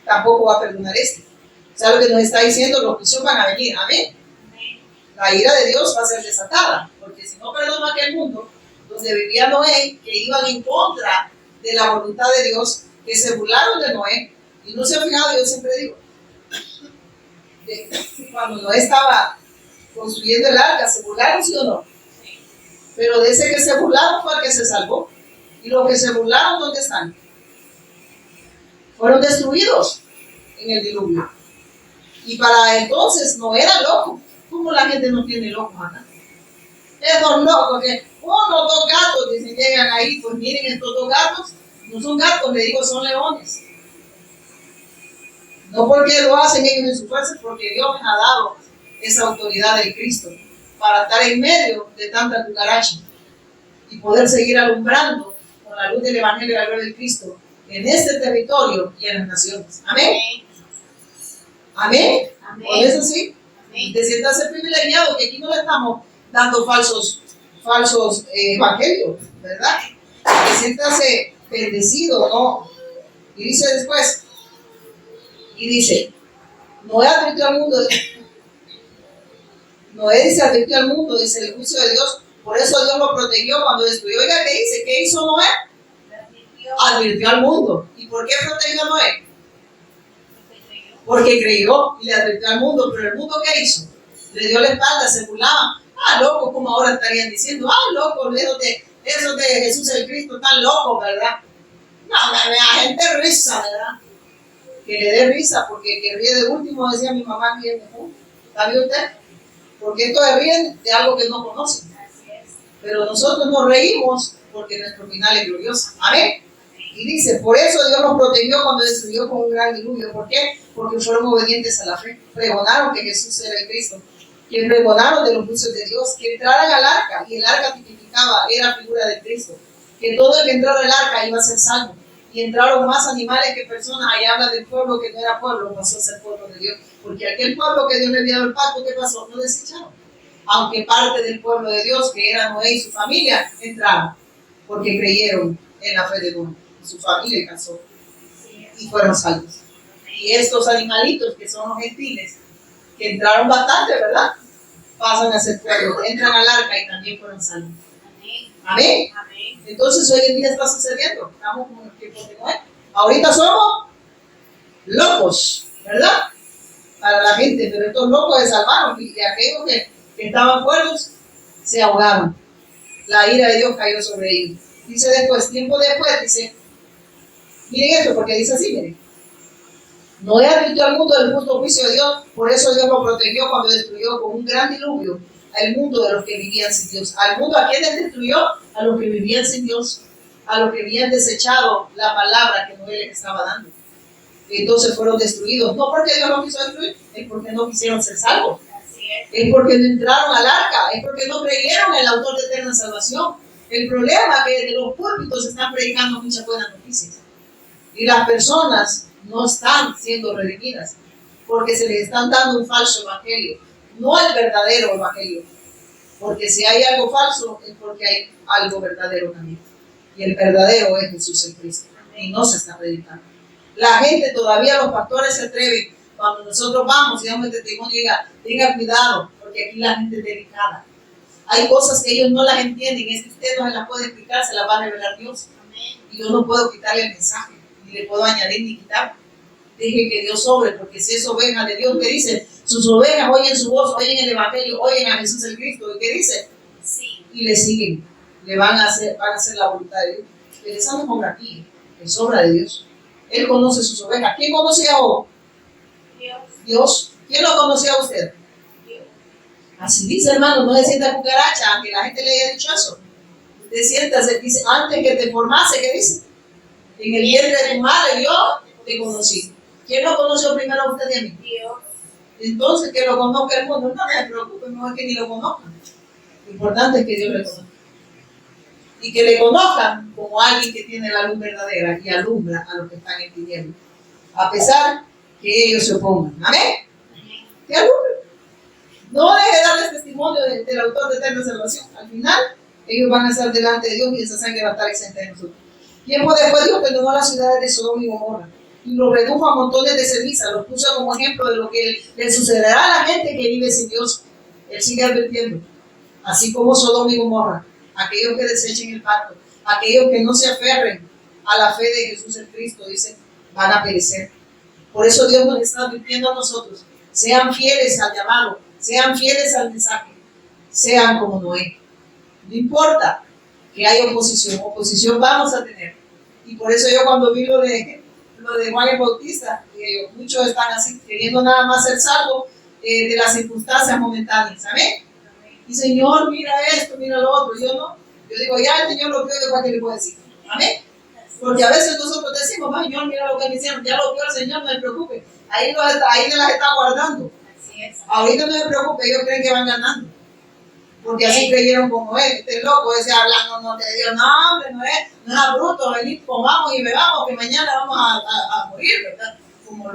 Tampoco va a perdonar este. O sea, lo que nos está diciendo, los juicios van a venir. Amén. Amén. La ira de Dios va a ser desatada. Porque si no perdona aquel mundo donde vivía Noé, que iban en contra de la voluntad de Dios, que se burlaron de Noé. Y no se ha fijado, yo siempre digo, cuando Noé estaba construyendo el arca, ¿se burlaron, sí o no? Pero de ese que se burlaron fue el que se salvó. Y los que se burlaron, ¿dónde están? Fueron destruidos en el diluvio. Y para entonces no era loco. ¿Cómo la gente no tiene locos acá? Esos locos que uno, 2 gatos, dicen, llegan ahí, pues miren, estos 2 gatos no son gatos, le digo, son leones. No porque lo hacen ellos en su fuerza, porque Dios les ha dado esa autoridad del Cristo para estar en medio de tanta cucaracha y poder seguir alumbrando con la luz del Evangelio y la gloria de Cristo en este territorio y en las naciones. Amén. Amén. Amén. Por eso sí, amén. Te sientas privilegiado, que aquí no le estamos dando falsos evangelios, ¿verdad? Te sientas bendecido, ¿no? Y dice después, Noé advirtió al mundo, dice el juicio de Dios, por eso Dios lo protegió cuando destruyó. Oiga, ¿qué dice? ¿Qué hizo Noé? Advirtió al mundo. ¿Y por qué protegió a Noé? Porque creyó y le advirtió al mundo, pero el mundo ¿qué hizo? Le dio la espalda, se burlaban. Loco, como ahora estarían diciendo, loco, eso de Jesús el Cristo, tan loco, ¿verdad? No, me da gente risa, ¿verdad? Que le dé risa, porque que ríe de último, decía mi mamá que es mejor. ¿Sabe usted? Porque estos se ríen de algo que no conocen. Pero nosotros nos reímos porque nuestro final es glorioso. Amén. Y dice, por eso Dios nos protegió cuando destruyó con un gran diluvio. ¿Por qué? Porque fueron obedientes a la fe. Pregonaron que Jesús era el Cristo. Que pregonaron de los juicios de Dios. Que entraran al arca. Y el arca tipificaba, era figura de Cristo. Que todo el que entrara al arca iba a ser salvo. Y entraron más animales que personas. Ahí habla del pueblo que no era pueblo, pasó a ser pueblo de Dios. Porque aquel pueblo que Dios le había dado el pacto, ¿qué pasó? No desecharon. Aunque parte del pueblo de Dios, que era Noé y su familia, entraron. Porque creyeron en la fe de Noé. Su familia casó y fueron salvos. Y estos animalitos que son los gentiles, que entraron bastante, ¿verdad? Pasan a ser pueblo, entran al arca y también fueron salvos. Amén. Amén. Entonces hoy en día está sucediendo. Estamos como en el tiempo de Noé. Ahorita somos locos, ¿verdad? Para la gente, pero estos locos se salvaron y aquellos que estaban cuerdos se ahogaron. La ira de Dios cayó sobre ellos. Dice después, tiempo después, dice, miren esto, porque dice así, miren. Noé advirtió al mundo del justo juicio de Dios, por eso Dios lo protegió cuando destruyó con un gran diluvio al mundo de los que vivían sin Dios. Al mundo, ¿a quiénes destruyó? A los que vivían sin Dios, a los que habían desechado la palabra que Noé les estaba dando. Y entonces fueron destruidos, no porque Dios los quiso destruir, es porque no quisieron ser salvos. Es porque no entraron al arca, es porque no creyeron en el autor de eterna salvación. El problema es que desde los púlpitos se están predicando muchas buenas noticias. Y las personas no están siendo redimidas porque se les están dando un falso evangelio, no el verdadero evangelio. Porque si hay algo falso es porque hay algo verdadero también. Y el verdadero es Jesús el Cristo. Y no se está predicando. La gente todavía, los pastores se atreven, cuando nosotros vamos y damos el testimonio, diga cuidado, porque aquí la gente es delicada. Hay cosas que ellos no las entienden, es que usted no se las puede explicar, se las va a revelar Dios. Y yo no puedo quitarle el mensaje, ni le puedo añadir ni quitar. Deje que Dios sobre, porque si es oveja de Dios, ¿qué dice? Sus ovejas oyen su voz, oyen el evangelio, oyen a Jesús el Cristo. ¿Y qué dice? Sí. Y le siguen, le van a hacer la voluntad de Dios. Él es por aquí, es obra de Dios. Él conoce sus ovejas. ¿Quién conocía a Job? Dios. Dios. ¿Quién lo conocía a usted? Dios. Así dice, hermano, no se sienta cucaracha, aunque la gente le haya dicho eso. Usted siéntase, dice, antes que te formase, ¿qué dice? En el vientre de tu madre yo te conocí. ¿Quién lo conoció primero a usted y a mí? Dios. Entonces, que lo conozca el mundo, no me preocupe, mejor que ni lo conozcan. Lo importante es que Dios le conozca. Y que le conozcan como alguien que tiene la luz verdadera y alumbra a los que están en tinieblas. A pesar que ellos se opongan. ¿Amén? Que alumbren. No deje de darles testimonio del autor de eterna salvación. Al final, ellos van a estar delante de Dios y esa sangre va a estar exenta de nosotros. Tiempo después Dios perdonó las ciudades de Sodoma y Gomorra y los redujo a montones de ceniza, los puso como ejemplo de lo que le sucederá a la gente que vive sin Dios. Él sigue advirtiendo, así como Sodoma y Gomorra, aquellos que desechen el pacto, aquellos que no se aferren a la fe de Jesús el Cristo, dicen, van a perecer. Por eso Dios nos está advirtiendo a nosotros, sean fieles al llamado, sean fieles al mensaje, sean como Noé. No importa que haya oposición vamos a tener. Y por eso yo cuando vi lo de Juan el Bautista, muchos están así, queriendo nada más ser salvos de las circunstancias momentáneas, ¿sabes? Y Señor, mira esto, mira lo otro. Yo no, yo digo, ya el Señor lo vio, de cualquier le puedo decir, ¿amén? Porque a veces nosotros decimos, Señor, mira lo que me hicieron, ya lo vio el Señor, no se preocupe, ahí se las está guardando. Ahorita no se preocupe, ellos creen que van ganando. Porque así creyeron con Noé, este loco, ese hablando no de Dios, no hombre, no es bruto, venid, comamos y bebamos, que mañana vamos a morir, ¿verdad? Como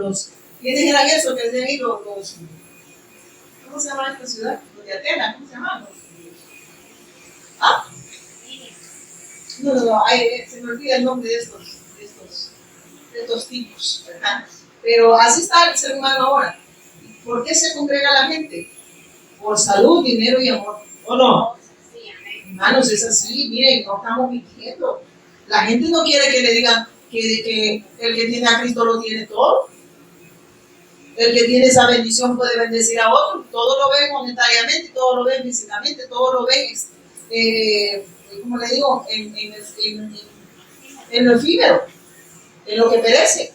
¿quiénes eran esos que decían ahí ¿cómo se llama esta ciudad? Los de Atenas, ¿cómo se llaman? ¿Ah? No, se me olvida el nombre de estos tipos, ¿verdad? Pero así está el ser humano ahora. ¿Por qué se congrega la gente? Por salud, dinero y amor. ¿O no? Hermanos, es así, miren, no estamos mintiendo. La gente no quiere que le digan que el que tiene a Cristo lo tiene todo. El que tiene esa bendición puede bendecir a otro. Todo lo ven monetariamente, todo lo ven físicamente, todo lo ven, como le digo, en lo efímero, en lo que perece,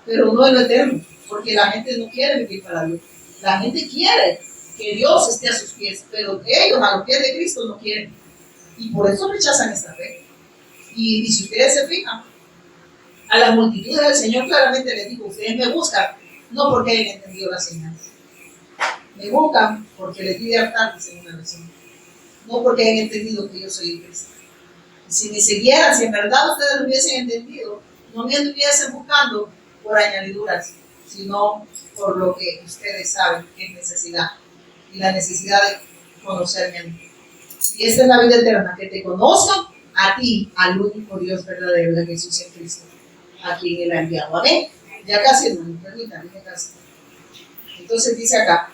pero no en lo eterno, porque la gente no quiere vivir para Dios. La gente quiere que Dios esté a sus pies, pero ellos a los pies de Cristo no quieren. Y por eso rechazan esta fe. Y si ustedes se fijan, a la multitud del Señor claramente les dijo, ustedes me buscan, no porque hayan entendido las señales. Me buscan porque les pide hartar, según la versión. No porque hayan entendido que yo soy el Cristo. Y si me siguieran, si en verdad ustedes lo hubiesen entendido, no me anduviesen buscando por añadiduras, sino por lo que ustedes saben que es necesidad. Y la necesidad de conocerme a mí. Y esta es la vida eterna, que te conozcan a ti, al único Dios verdadero de Jesús en Cristo, a quien Él ha enviado. Amén. Ya casi, hermano, permítanme, ya casi. Entonces dice acá,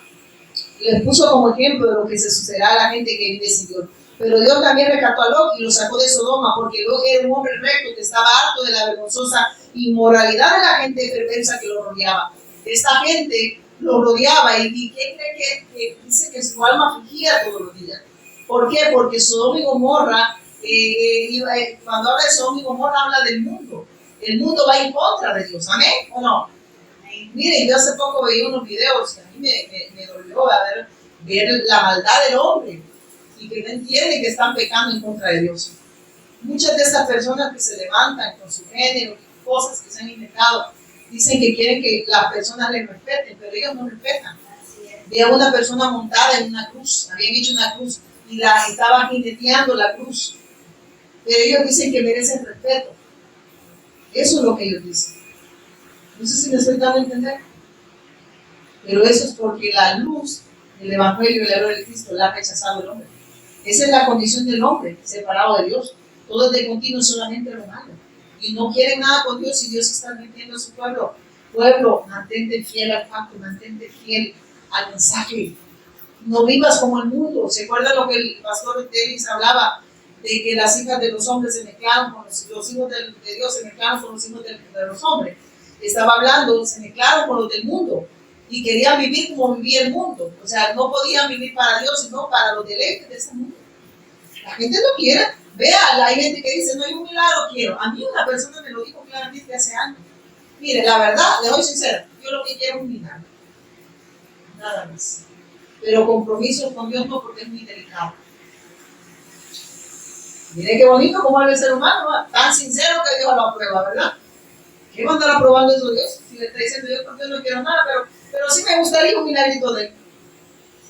les puso como ejemplo de lo que se sucederá a la gente que vive sin Dios. Pero Dios también rescató a Lot y lo sacó de Sodoma, porque Lot era un hombre recto que estaba harto de la vergonzosa inmoralidad de la gente perversa que lo rodeaba. Esta gente lo rodeaba y ¿qué cree que dice que su alma afligía todos los días? ¿Por qué? Porque Sodoma y Gomorra, cuando habla de Sodoma y Gomorra, habla del mundo. El mundo va en contra de Dios, ¿amén? ¿O no? Miren, yo hace poco veía unos videos que a mí me dolió ver la maldad del hombre y que no entienden que están pecando en contra de Dios. Muchas de estas personas que se levantan con su género, cosas que se han inventado, dicen que quieren que las personas les respeten, pero ellos no respetan. Vi a una persona montada en una cruz, habían hecho una cruz y la estaban jineteando la cruz, pero ellos dicen que merecen respeto. Eso es lo que ellos dicen. No sé si me estoy dando a entender, pero eso es porque la luz del Evangelio y la gloria de Cristo la ha rechazado el hombre. Esa es la condición del hombre, separado de Dios. Todo es de continuo, solamente lo malo. Y no quieren nada con Dios y Dios está metiendo a su pueblo. Pueblo, mantente fiel al pacto, mantente fiel al mensaje. No vivas como el mundo. ¿Se acuerdan lo que el pastor Davis hablaba? De que las hijas de los hombres se mezclaron con los hijos de Dios, se mezclaron con los hijos de los hombres. Estaba hablando, se mezclaron con los del mundo y querían vivir como vivía el mundo. O sea, no podían vivir para Dios, sino para los deleites de ese mundo. La gente no quiere. Vea, hay gente que dice, no hay un milagro, quiero. A mí una persona me lo dijo claramente hace años. Mire, la verdad, le doy sincera, yo lo que quiero es un milagro. Nada más. Pero compromisos con Dios no, porque es muy delicado. Mire qué bonito cómo habla el ser humano, ¿no? Tan sincero que Dios lo aprueba, ¿verdad? ¿Qué va a andar aprobando eso Dios? Si le está diciendo yo por Dios no quiero nada, pero sí me gustaría un milagrito de él.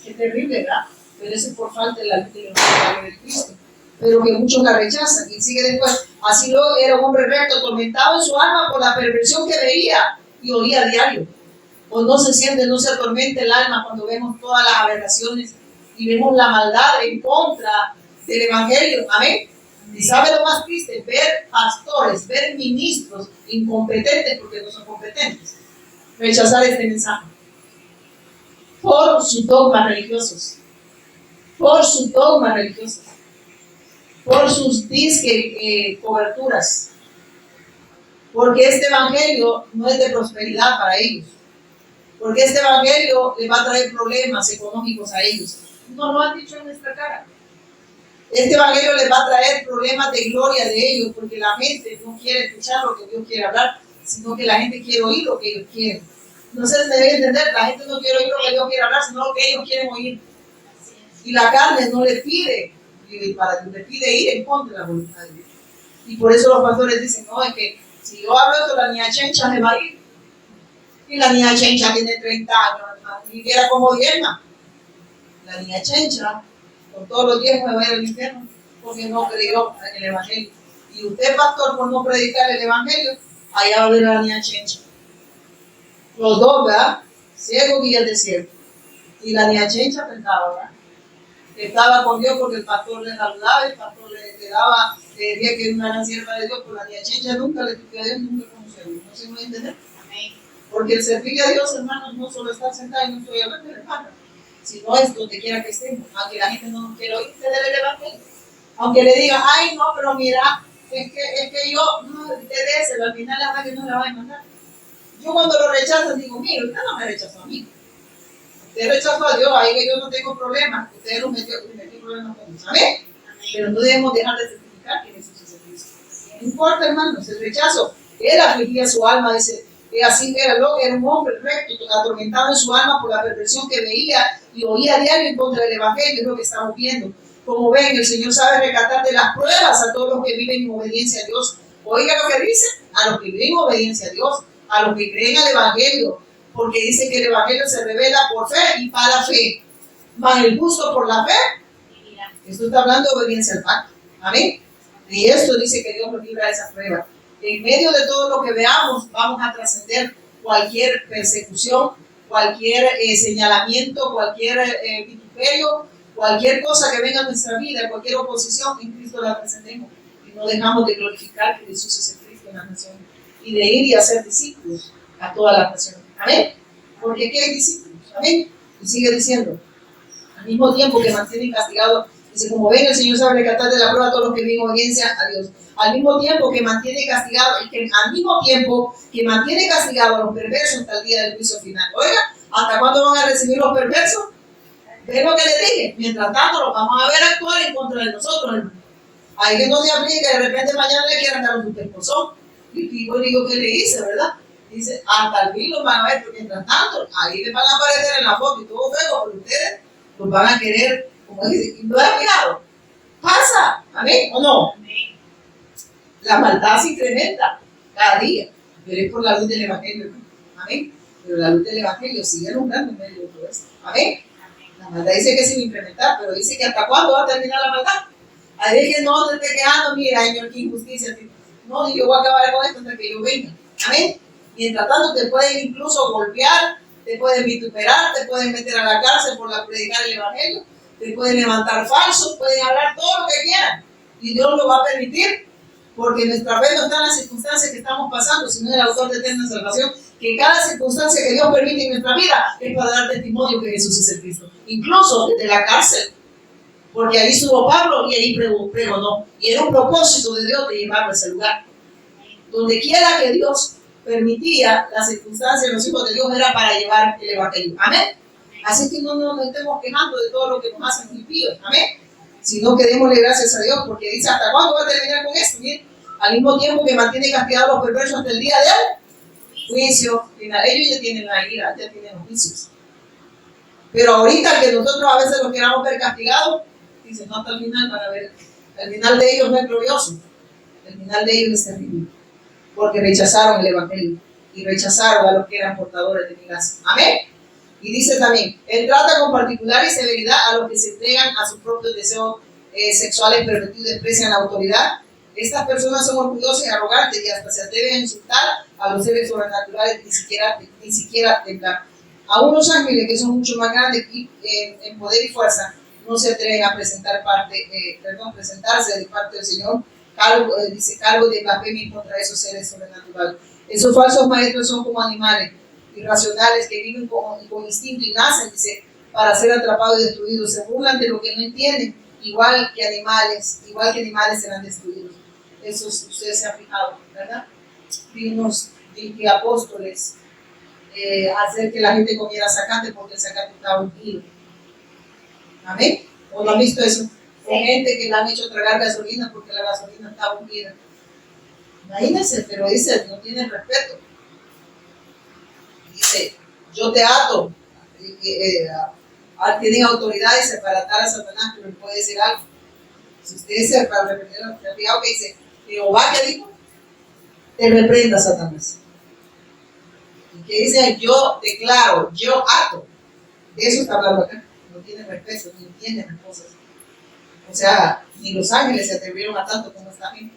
Qué terrible, ¿verdad? Pero eso es por falta de la luz de Cristo. Pero que muchos la rechazan. Y sigue después. Así luego era un hombre recto, atormentado en su alma por la perversión que veía y oía a diario. O no se siente, no se atormenta el alma cuando vemos todas las aberraciones y vemos la maldad en contra del Evangelio. Amén. Y sabe lo más triste, ver pastores, ver ministros incompetentes, porque no son competentes, rechazar este mensaje por sus dogmas religiosos, por sus dogmas religiosos, por sus disque coberturas, porque este evangelio no es de prosperidad para ellos, porque este evangelio les va a traer problemas económicos a ellos. No lo han dicho en nuestra cara. Este evangelio les va a traer problemas de gloria de ellos, porque la gente no quiere escuchar lo que Dios quiere hablar, sino que la gente quiere oír lo que ellos quieren. No se debe entender, la gente no quiere oír lo que Dios quiere hablar, sino lo que ellos quieren oír. Y la carne no le pide vivir para Dios, le pide ir en contra de la voluntad de Dios. Y por eso los pastores dicen, no, es que si yo hablo esto, la niña Chencha se va a ir. Y la niña Chencha tiene 30 años, viviera como diezma. La niña Chencha con todos los días me va a ir al infierno porque no creyó en el Evangelio. Y usted, pastor, por no predicar el Evangelio, allá va a ver a la niña Chencha. Los dos, ¿verdad? Ciego y el desierto. Y la niña Chencha pensaba, ¿verdad? Estaba con Dios porque el pastor le saludaba, el pastor le daba, le decía que era una gran sierva de Dios, pero la niña Chencha nunca le tuvo a Dios, nunca conoció a Dios. ¿No se puede entender? Porque el servir a Dios, hermanos, no solo estar sentado y no estoy hablando de hermanos, sino es donde quiera que estemos, aunque la gente no nos quiera oír del Evangelio, aunque le diga, ay no, pero mira, es que yo, no, te déselo, al final la verdad que no la va a mandar. Yo cuando lo rechazan digo, mire, usted no me rechazó a mí, usted rechazó a Dios, ahí que yo no tengo problemas, usted lo metió problemas con Dios, ¿sabes? Pero no debemos dejar de certificar que Jesús es el Cristo. No importa, hermanos, el rechazo, él afligía su alma, dice, Y así era lo que era un hombre recto, atormentado en su alma por la perversión que veía y oía a diario en contra del Evangelio, es lo que estamos viendo. Como ven, el Señor sabe rescatar de las pruebas a todos los que viven en obediencia a Dios. Oiga lo que dice, a los que viven en obediencia a Dios, a los que creen al Evangelio, porque dice que el Evangelio se revela por fe y para fe. Mas el justo por la fe, esto está hablando de obediencia al pacto. Amén. Y esto dice que Dios nos libra de esa prueba. En medio de todo lo que veamos, vamos a trascender cualquier persecución, cualquier señalamiento, cualquier vituperio, cualquier cosa que venga a nuestra vida, cualquier oposición, en Cristo la trascendemos. Y no dejamos de glorificar que Jesús es el Cristo en las naciones. Y de ir y hacer discípulos a todas las naciones. Amén. Porque aquí hay discípulos. Amén. Y sigue diciendo, al mismo tiempo que mantienen castigados. Dice, como ven, el Señor sabe rescatar de la prueba a todos los que viven obediencia a Dios. Al mismo tiempo que mantiene castigado, y que al mismo tiempo que mantiene castigado a los perversos hasta el día del juicio final. Oiga, ¿hasta cuándo van a recibir los perversos? ¿Ven lo que les dije? Mientras tanto, los vamos a ver actuar en contra de nosotros, hermano. Ahí que no se aplica, de repente mañana le quieran dar un superposón. Y yo digo, ¿qué le hice, verdad? Dice, hasta el fin los van a ver, pero mientras tanto, ahí les van a aparecer en la foto y todo feo, pero ustedes los van a querer. Como dice, ¿no es cuidado? Pasa, ¿amén? ¿O no? Amén. La maldad se incrementa cada día, pero es por la luz del Evangelio, ¿amén? Pero la luz del Evangelio sigue alumbrando en medio de todo esto, ¿amén? La maldad dice que se va a incrementar, pero dice que ¿hasta cuándo va a terminar la maldad? Hay que no te esté quejando, mira, Señor, qué injusticia. No, yo voy a acabar con esto hasta que yo venga, ¿amén? Mientras tanto te pueden incluso golpear, te pueden vituperar, te pueden meter a la cárcel por predicar el Evangelio, te pueden levantar falsos, pueden hablar todo lo que quieran. Y Dios lo va a permitir, porque nuestra fe no está en las circunstancias que estamos pasando, sino en el autor de eterna salvación, que cada circunstancia que Dios permite en nuestra vida es para dar testimonio que Jesús es el Cristo. Incluso desde la cárcel, porque ahí estuvo Pablo y ahí pregonó. Y era un propósito de Dios de llevarlo a ese lugar. Donde quiera que Dios permitía las circunstancias de los hijos de Dios era para llevar el Evangelio. Amén. Así que no nos estemos quejando de todo lo que nos hacen impíos. Amén. Sino que démosle gracias a Dios, porque dice, ¿hasta cuándo va a terminar con esto? Bien, al mismo tiempo que mantiene castigados a los perversos hasta el día del juicio final. Ellos ya tienen la ira, ya tienen los juicios. Pero ahorita que nosotros a veces los queramos ver castigados, dice, no, hasta el final para ver. El final de ellos no es glorioso. El final de ellos es terrible. Porque rechazaron el Evangelio y rechazaron a los que eran portadores de mi gracia. Amén. Y dice también, él trata con particular y severidad a los que se entregan a sus propios deseos sexuales pervertidos y desprecian la autoridad. Estas personas son orgullosas y arrogantes y hasta se atreven a insultar a los seres sobrenaturales ni siquiera temblar. Aún los ángeles, que son mucho más grandes en poder y fuerza, no se atreven a presentarse de parte del Señor, cargo de blasfemia contra esos seres sobrenaturales. Esos falsos maestros son como animales irracionales que viven con instinto y nacen, dice, para ser atrapados y destruidos. Se burlan de lo que no entienden, igual que animales serán destruidos. Eso ustedes se han fijado, ¿verdad? Vimos de apóstoles hacer que la gente comiera zacate porque el zacate estaba ungido. ¿Amén? ¿O no han visto eso? Con gente que le han hecho tragar gasolina porque la gasolina estaba ungida. Imagínense, pero dice, no tienen respeto. Dice, yo te ato. Tienen autoridades para atar a Satanás, pero él puede decir algo. Si ustedes se para reprender, fíjate que dice, Jehová, ¿qué dijo? Te reprenda, Satanás. Y que dice, yo declaro, yo ato. De eso está hablando acá. No tienen respeto, ni entienden las cosas. O sea, ni los ángeles se atrevieron a tanto como esta gente,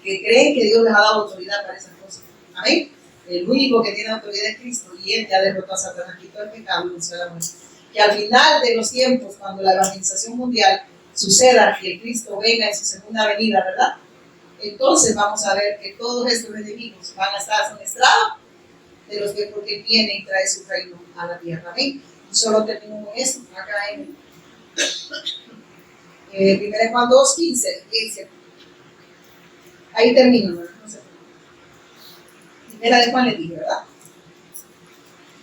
que creen que Dios les ha dado autoridad para esas cosas. Amén. El único que tiene autoridad es Cristo, y Él ya derrotó a Satanás, quitó el pecado y venció la muerte. Que al final de los tiempos, cuando la evangelización mundial suceda y el Cristo venga en su segunda venida, ¿verdad? Entonces vamos a ver que todos estos enemigos van a estar somestrados de los que porque Él viene y trae su reino a la tierra. Amén. Y solo termino con esto, acá en 1 Juan 2:15, dice, ahí termino, ¿verdad? No sé. Primera de Juan le dije, ¿verdad?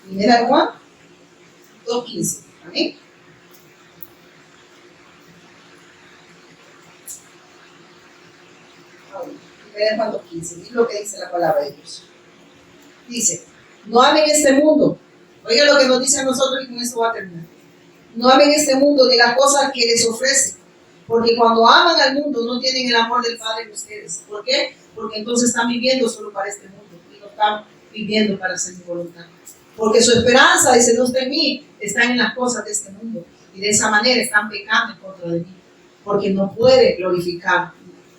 Primera de Juan 2:15, ¿amén? Primera de Juan 2:15, es lo que dice la palabra de Dios. Dice, No amen este mundo. Oiga lo que nos dice a nosotros y con esto va a terminar. No amen este mundo ni las cosas que les ofrece. Porque cuando aman al mundo no tienen el amor del Padre en ustedes. ¿Por qué? Porque entonces están viviendo solo para este mundo y no están viviendo para hacer mi voluntad. Porque su esperanza, dice, no está en mí, está en las cosas de este mundo. Y de esa manera están pecando en contra de mí. Porque no puede glorificar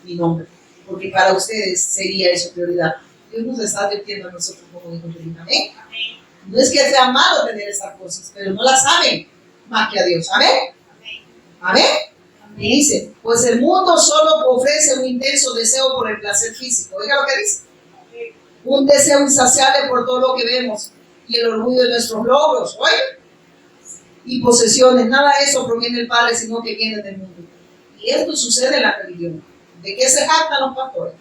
mi nombre. Porque para ustedes sería eso prioridad. Dios nos está advirtiendo a nosotros como hijos de Dios. Amén. No es que sea malo tener esas cosas, pero no las saben más que a Dios. Amén. Amén. Y dice, pues el mundo solo ofrece un intenso deseo por el placer físico. Oiga lo que dice. Un deseo insaciable por todo lo que vemos y el orgullo de nuestros logros. Oiga. Y posesiones. Nada de eso proviene del Padre, sino que viene del mundo. Y esto sucede en la religión. ¿De qué se jactan los pastores?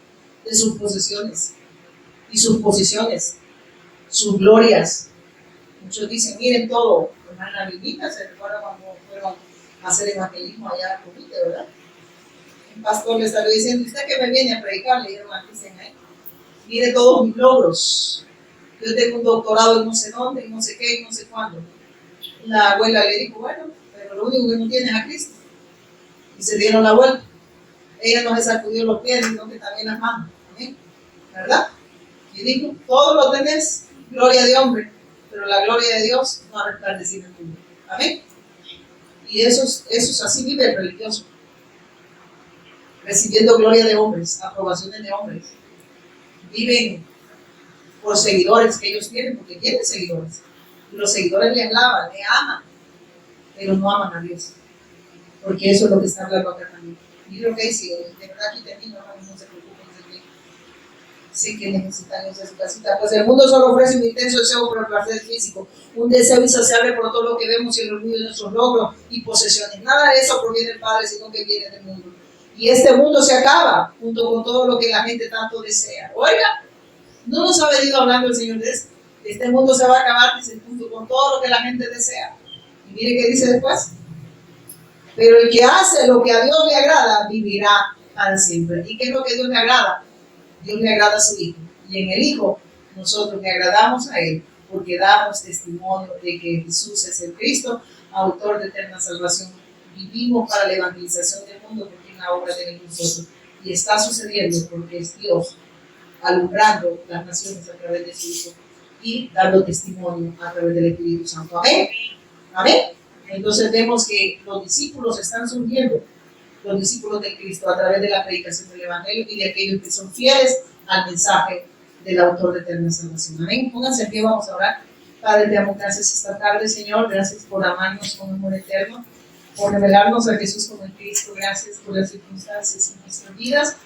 De sus posesiones y sus posiciones, sus glorias. Muchos dicen, miren todo. Hermana Vilita, se recuerda cuando fueron a hacer evangelismo allá a Comite, ¿verdad? Un pastor le salió diciendo, ¿usted que me viene a predicar? Le dieron aquí, mire todos mis logros. Yo tengo un doctorado en no sé dónde, y no sé qué, y no sé cuándo. La abuela le dijo, bueno, pero lo único que no tiene es a Cristo. Y se dieron la vuelta. Ella no se sacudió los pies, sino que también las manos. ¿Eh? ¿Verdad? Y dijo, todo lo tenés, gloria de hombre, pero la gloria de Dios no ha resplandecido en el mundo. Amén. Y esos así vive el religioso. Recibiendo gloria de hombres, aprobaciones de hombres. Viven por seguidores que ellos tienen, porque tienen seguidores. Y los seguidores le alaban, le aman, pero no aman a Dios. Porque eso es lo que está hablando acá también. Y lo que dice, de verdad aquí termino, no se preocupen. Sí que necesitan irse a su casita. Pues el mundo solo ofrece un intenso deseo por el placer físico, un deseo insaciable por todo lo que vemos y el orgullo de nuestros logros y posesiones. Nada de eso proviene del Padre, sino que viene del mundo. Y este mundo se acaba junto con todo lo que la gente tanto desea. Oiga, no nos ha venido hablando el Señor de esto. Este mundo se va a acabar, dice, junto con todo lo que la gente desea. Y mire qué dice después. Pero el que hace lo que a Dios le agrada, vivirá para siempre. ¿Y qué es lo que a Dios le agrada? Dios le agrada a su Hijo. Y en el Hijo, nosotros le agradamos a Él, porque damos testimonio de que Jesús es el Cristo, autor de eterna salvación. Vivimos para la evangelización del mundo, porque es la obra de Él en nosotros. Y está sucediendo porque es Dios alumbrando las naciones a través de su Hijo y dando testimonio a través del Espíritu Santo. Amén. Amén. Entonces vemos que los discípulos están surgiendo, los discípulos de Cristo, a través de la predicación del Evangelio y de aquellos que son fieles al mensaje del autor de eterna salvación. Amén. Pónganse en pie, vamos a orar. Padre, te damos gracias esta tarde, Señor. Gracias por amarnos con amor eterno, por revelarnos a Jesús como el Cristo. Gracias por las circunstancias en nuestras vidas,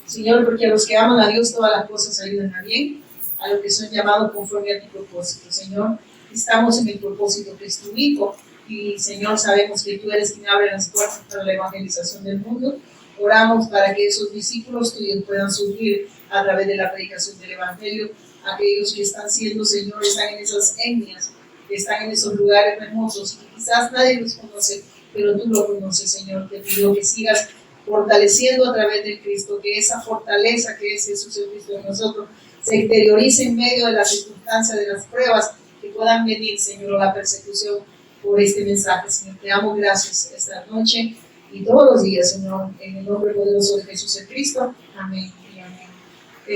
Señor, porque a los que aman a Dios todas las cosas ayudan a bien, a los que son llamados conforme a tu propósito. Señor, estamos en el propósito que es tu Hijo. Y Señor, sabemos que tú eres quien abre las puertas para la evangelización del mundo. Oramos para que esos discípulos tuyos puedan surgir a través de la predicación del Evangelio. Aquellos que están siendo, Señor, están en esas etnias, que están en esos lugares remotos, y quizás nadie los conoce, pero tú lo conoces, Señor. Te pido que sigas fortaleciendo a través del Cristo, que esa fortaleza que es Jesús el Cristo en nosotros se exteriorice en medio de las circunstancias, de las pruebas que puedan venir, Señor, o la persecución por este mensaje, Señor. Te damos gracias esta noche y todos los días, Señor, en el nombre poderoso de Jesús el Cristo. Amén.